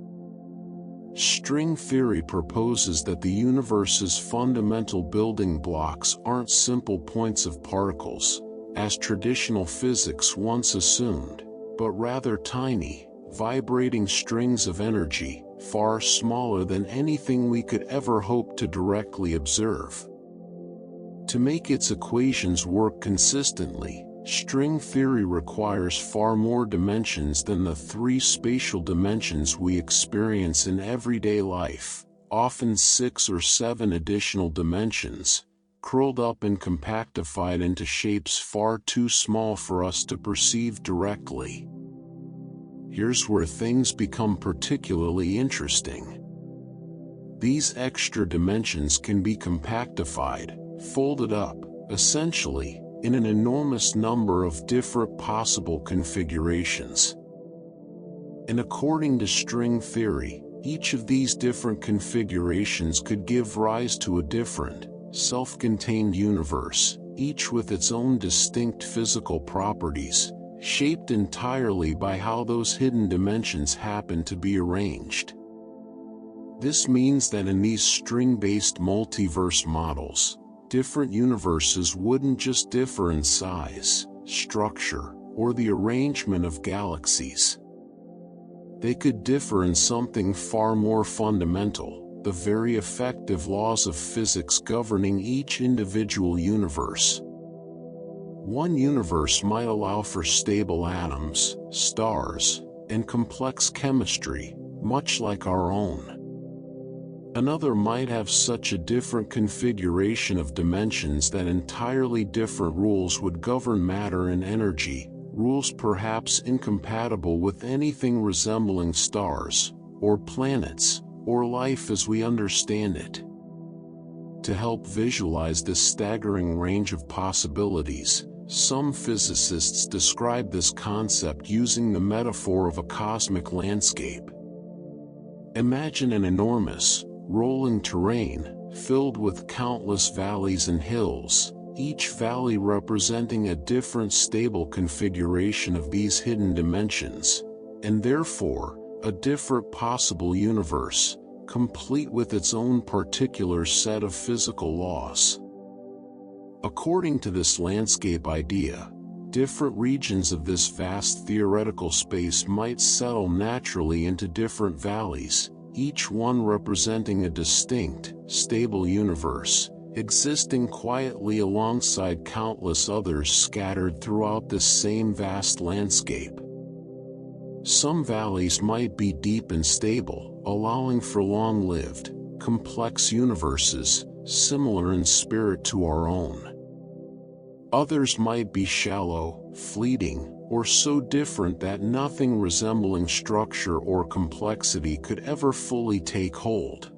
String theory proposes that the universe's fundamental building blocks aren't simple points of particles, as traditional physics once assumed, but rather tiny, vibrating strings of energy, far smaller than anything we could ever hope to directly observe. To make its equations work consistently, string theory requires far more dimensions than the 3 spatial dimensions we experience in everyday life, often 6 or 7 additional dimensions, curled up and compactified into shapes far too small for us to perceive directly. Here's where things become particularly interesting. These extra dimensions can be compactified, folded up, essentially, in an enormous number of different possible configurations. And according to string theory, each of these different configurations could give rise to a different, self-contained universe, each with its own distinct physical properties, shaped entirely by how those hidden dimensions happen to be arranged. This means that in these string-based multiverse models, different universes wouldn't just differ in size, structure, or the arrangement of galaxies. They could differ in something far more fundamental, the very effective laws of physics governing each individual universe. One universe might allow for stable atoms, stars, and complex chemistry, much like our own. Another might have such a different configuration of dimensions that entirely different rules would govern matter and energy, rules perhaps incompatible with anything resembling stars, or planets, or life as we understand it. To help visualize this staggering range of possibilities, some physicists describe this concept using the metaphor of a cosmic landscape. Imagine an enormous, rolling terrain, filled with countless valleys and hills, each valley representing a different stable configuration of these hidden dimensions, and therefore, a different possible universe, complete with its own particular set of physical laws. According to this landscape idea, different regions of this vast theoretical space might settle naturally into different valleys, each one representing a distinct, stable universe, existing quietly alongside countless others scattered throughout this same vast landscape. Some valleys might be deep and stable, allowing for long-lived, complex universes, similar in spirit to our own. Others might be shallow, fleeting, or so different that nothing resembling structure or complexity could ever fully take hold.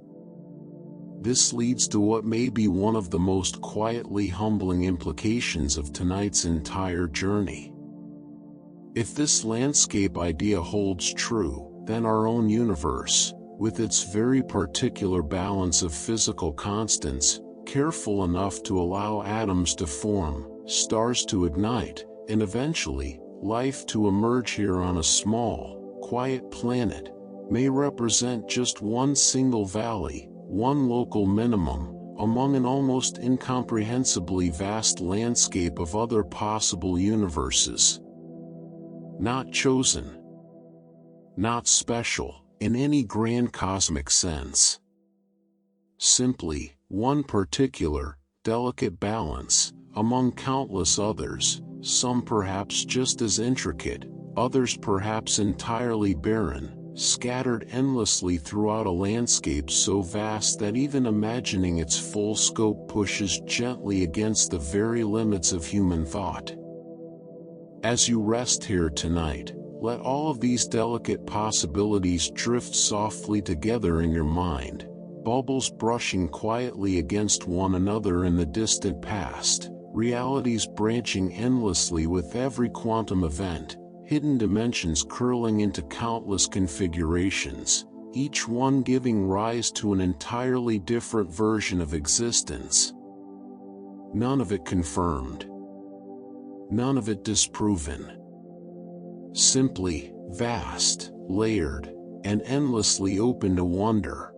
This leads to what may be one of the most quietly humbling implications of tonight's entire journey. If this landscape idea holds true, then our own universe, with its very particular balance of physical constants, careful enough to allow atoms to form, stars to ignite, and eventually, life to emerge here on a small, quiet planet, may represent just one single valley, one local minimum, among an almost incomprehensibly vast landscape of other possible universes. Not chosen, not special, in any grand cosmic sense. Simply, one particular, delicate balance, among countless others, some perhaps just as intricate, others perhaps entirely barren, scattered endlessly throughout a landscape so vast that even imagining its full scope pushes gently against the very limits of human thought. As you rest here tonight, let all of these delicate possibilities drift softly together in your mind, bubbles brushing quietly against one another in the distant past, realities branching endlessly with every quantum event, hidden dimensions curling into countless configurations, each one giving rise to an entirely different version of existence. None of it confirmed. None of it disproven. Simply, vast, layered, and endlessly open to wonder.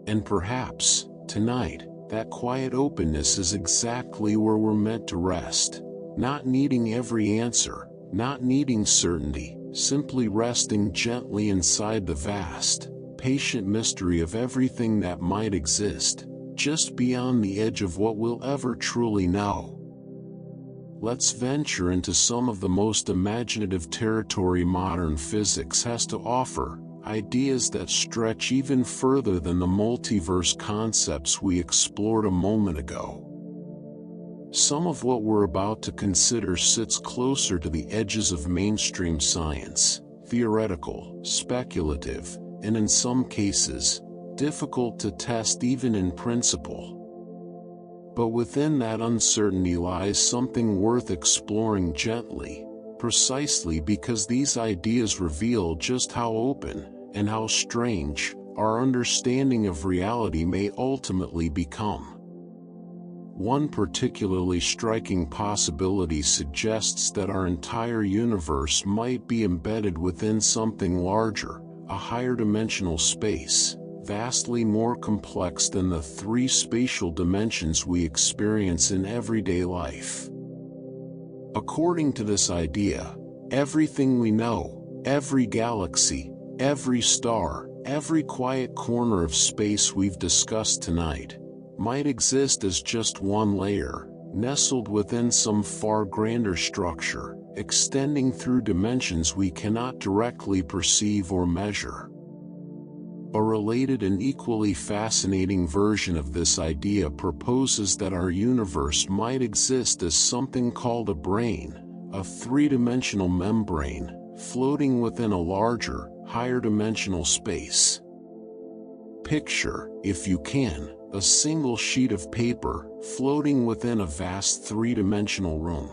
And perhaps, tonight, that quiet openness is exactly where we're meant to rest, not needing every answer, not needing certainty, simply resting gently inside the vast, patient mystery of everything that might exist, just beyond the edge of what we'll ever truly know. Let's venture into some of the most imaginative territory modern physics has to offer, ideas that stretch even further than the multiverse concepts we explored a moment ago. Some of what we're about to consider sits closer to the edges of mainstream science, theoretical, speculative, and in some cases, difficult to test even in principle. But within that uncertainty lies something worth exploring gently, precisely because these ideas reveal just how open, and how strange, our understanding of reality may ultimately become. One particularly striking possibility suggests that our entire universe might be embedded within something larger, a higher dimensional space, vastly more complex than the three spatial dimensions we experience in everyday life. According to this idea, everything we know, every galaxy, every star, every quiet corner of space we've discussed tonight, might exist as just one layer, nestled within some far grander structure, extending through dimensions we cannot directly perceive or measure. A related and equally fascinating version of this idea proposes that our universe might exist as something called a brane, a three-dimensional membrane, floating within a larger, higher-dimensional space. Picture, if you can, a single sheet of paper floating within a vast three-dimensional room.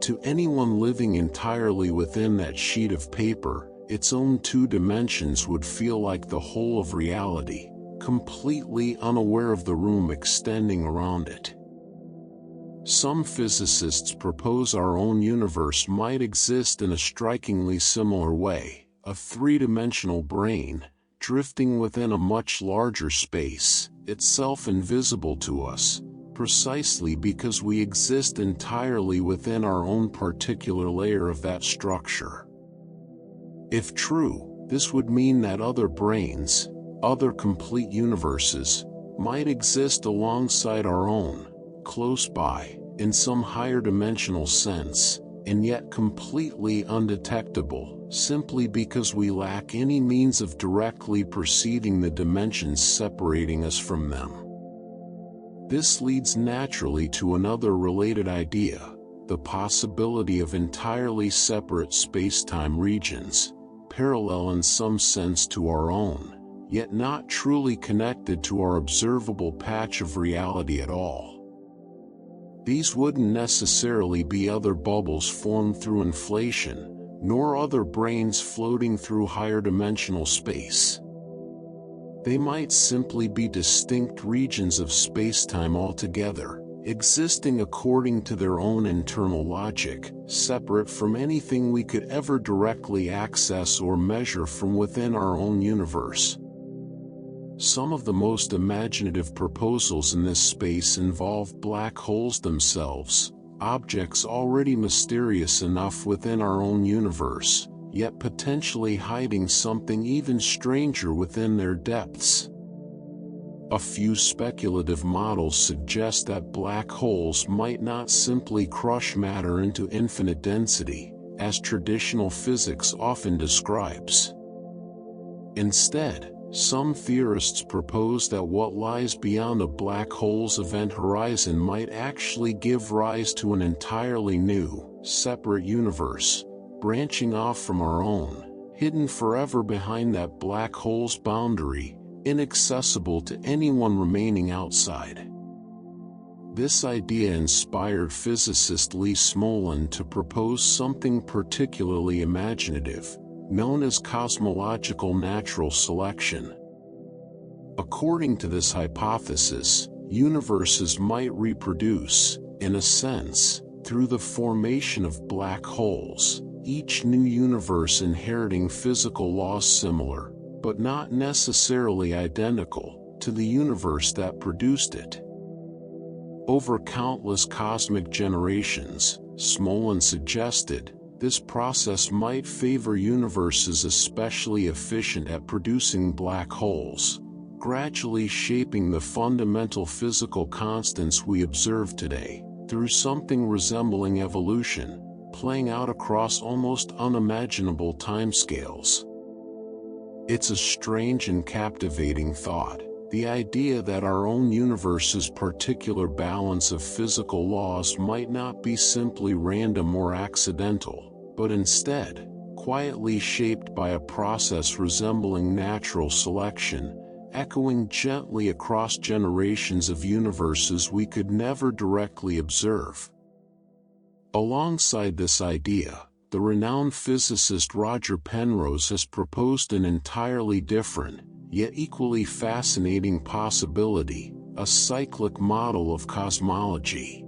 To anyone living entirely within that sheet of paper, its own two dimensions would feel like the whole of reality, completely unaware of the room extending around it. Some physicists propose our own universe might exist in a strikingly similar way, a three-dimensional brane, drifting within a much larger space, itself invisible to us, precisely because we exist entirely within our own particular layer of that structure. If true, this would mean that other branes, other complete universes, might exist alongside our own, close by, in some higher dimensional sense, and yet completely undetectable, simply because we lack any means of directly perceiving the dimensions separating us from them. This leads naturally to another related idea, the possibility of entirely separate space-time regions, parallel in some sense to our own, yet not truly connected to our observable patch of reality at all. These wouldn't necessarily be other bubbles formed through inflation, nor other branes floating through higher dimensional space. They might simply be distinct regions of space-time altogether, existing according to their own internal logic, separate from anything we could ever directly access or measure from within our own universe. Some of the most imaginative proposals in this space involve black holes themselves, objects already mysterious enough within our own universe, yet potentially hiding something even stranger within their depths. A few speculative models suggest that black holes might not simply crush matter into infinite density, as traditional physics often describes. Instead, some theorists propose that what lies beyond a black hole's event horizon might actually give rise to an entirely new, separate universe, branching off from our own, hidden forever behind that black hole's boundary, inaccessible to anyone remaining outside. This idea inspired physicist Lee Smolin to propose something particularly imaginative, known as cosmological natural selection. According to this hypothesis, universes might reproduce, in a sense, through the formation of black holes, each new universe inheriting physical laws similar, but not necessarily identical, to the universe that produced it. Over countless cosmic generations, Smolin suggested, this process might favor universes especially efficient at producing black holes, gradually shaping the fundamental physical constants we observe today, through something resembling evolution, playing out across almost unimaginable timescales. It's a strange and captivating thought, the idea that our own universe's particular balance of physical laws might not be simply random or accidental, but instead, quietly shaped by a process resembling natural selection, echoing gently across generations of universes we could never directly observe. Alongside this idea, the renowned physicist Roger Penrose has proposed an entirely different, yet equally fascinating possibility, a cyclic model of cosmology.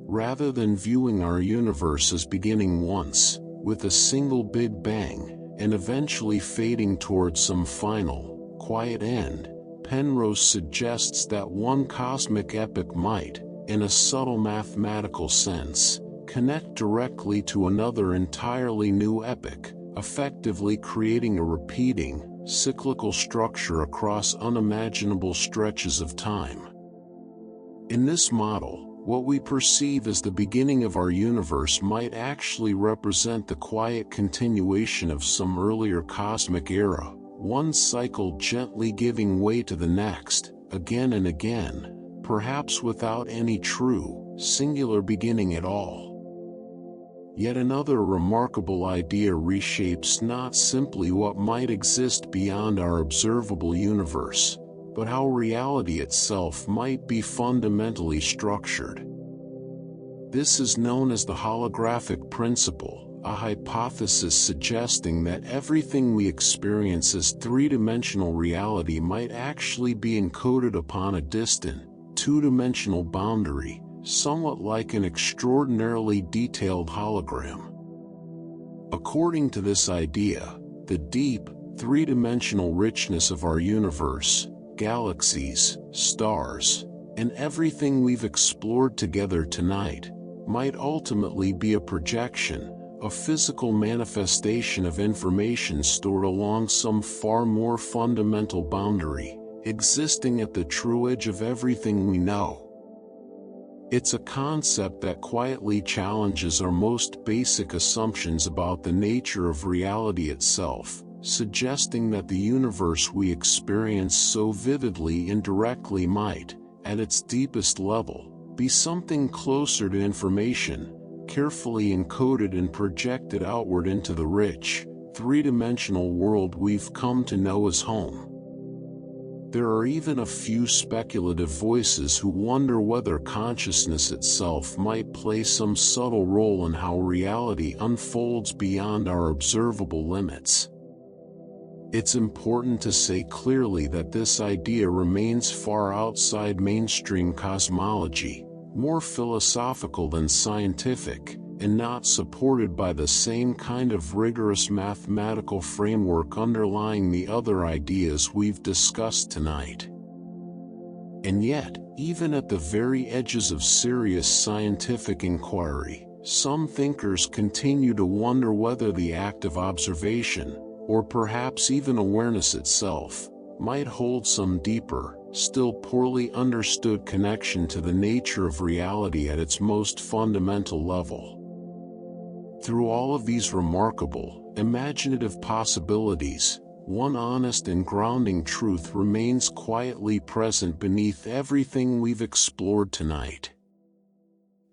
Rather than viewing our universe as beginning once, with a single Big Bang, and eventually fading towards some final, quiet end, Penrose suggests that one cosmic epoch might, in a subtle mathematical sense, connect directly to another entirely new epoch, effectively creating a repeating, cyclical structure across unimaginable stretches of time. In this model, what we perceive as the beginning of our universe might actually represent the quiet continuation of some earlier cosmic era, one cycle gently giving way to the next, again and again, perhaps without any true, singular beginning at all. Yet another remarkable idea reshapes not simply what might exist beyond our observable universe, but how reality itself might be fundamentally structured. This is known as the holographic principle, a hypothesis suggesting that everything we experience as three-dimensional reality might actually be encoded upon a distant, two-dimensional boundary, somewhat like an extraordinarily detailed hologram. According to this idea, the deep, three-dimensional richness of our universe, galaxies, stars, and everything we've explored together tonight, might ultimately be a projection, a physical manifestation of information stored along some far more fundamental boundary, existing at the true edge of everything we know. It's a concept that quietly challenges our most basic assumptions about the nature of reality itself, suggesting that the universe we experience so vividly and directly might, at its deepest level, be something closer to information, carefully encoded and projected outward into the rich, three-dimensional world we've come to know as home. There are even a few speculative voices who wonder whether consciousness itself might play some subtle role in how reality unfolds beyond our observable limits. It's important to say clearly that this idea remains far outside mainstream cosmology, more philosophical than scientific, and not supported by the same kind of rigorous mathematical framework underlying the other ideas we've discussed tonight. And yet, even at the very edges of serious scientific inquiry, some thinkers continue to wonder whether the act of observation, or perhaps even awareness itself, might hold some deeper, still poorly understood connection to the nature of reality at its most fundamental level. Through all of these remarkable, imaginative possibilities, one honest and grounding truth remains quietly present beneath everything we've explored tonight.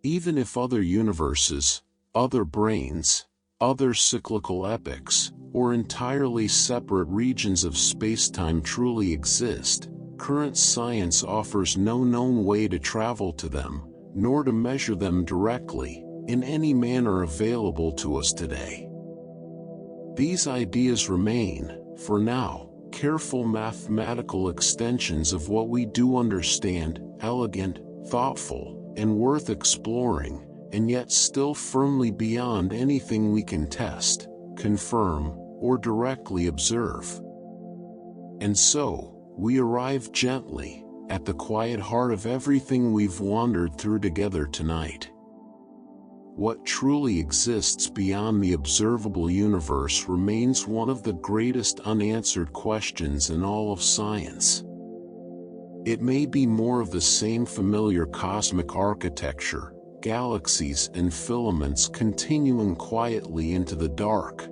Even if other universes, other brains, other cyclical epochs, or entirely separate regions of spacetime truly exist, current science offers no known way to travel to them, nor to measure them directly, in any manner available to us today. These ideas remain, for now, careful mathematical extensions of what we do understand, elegant, thoughtful, and worth exploring, and yet still firmly beyond anything we can test, confirm, or directly observe. And so, we arrive gently, at the quiet heart of everything we've wandered through together tonight. What truly exists beyond the observable universe remains one of the greatest unanswered questions in all of science. It may be more of the same familiar cosmic architecture, galaxies and filaments continuing quietly into the dark.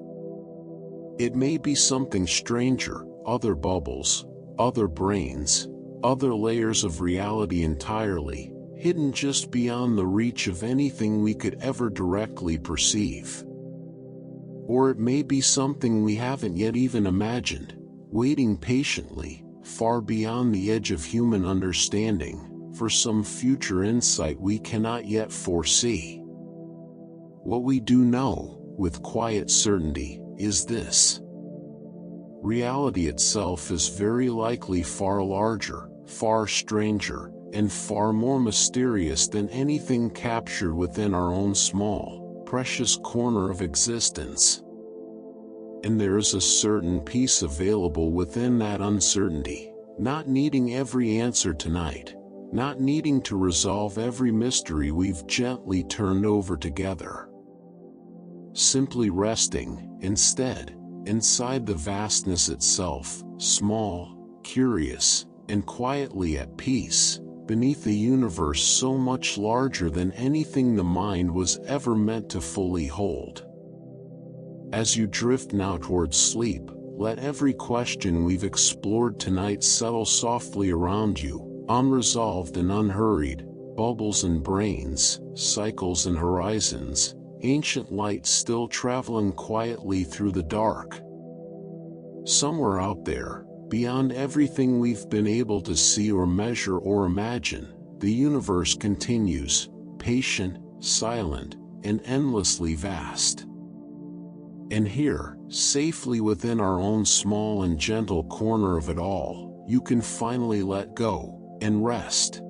It may be something stranger, other bubbles, other brains, other layers of reality entirely, hidden just beyond the reach of anything we could ever directly perceive. Or it may be something we haven't yet even imagined, waiting patiently, far beyond the edge of human understanding, for some future insight we cannot yet foresee. What we do know, with quiet certainty, is this: reality itself is very likely far larger, far stranger, and far more mysterious than anything captured within our own small, precious corner of existence. And there is a certain peace available within that uncertainty, not needing every answer tonight, not needing to resolve every mystery we've gently turned over together. Simply resting, instead, inside the vastness itself, small, curious, and quietly at peace, beneath a universe so much larger than anything the mind was ever meant to fully hold. As you drift now towards sleep, let every question we've explored tonight settle softly around you, unresolved and unhurried, bubbles and brains, cycles and horizons, ancient light still traveling quietly through the dark. Somewhere out there, beyond everything we've been able to see or measure or imagine, the universe continues, patient, silent, and endlessly vast. And here, safely within our own small and gentle corner of it all, you can finally let go and rest.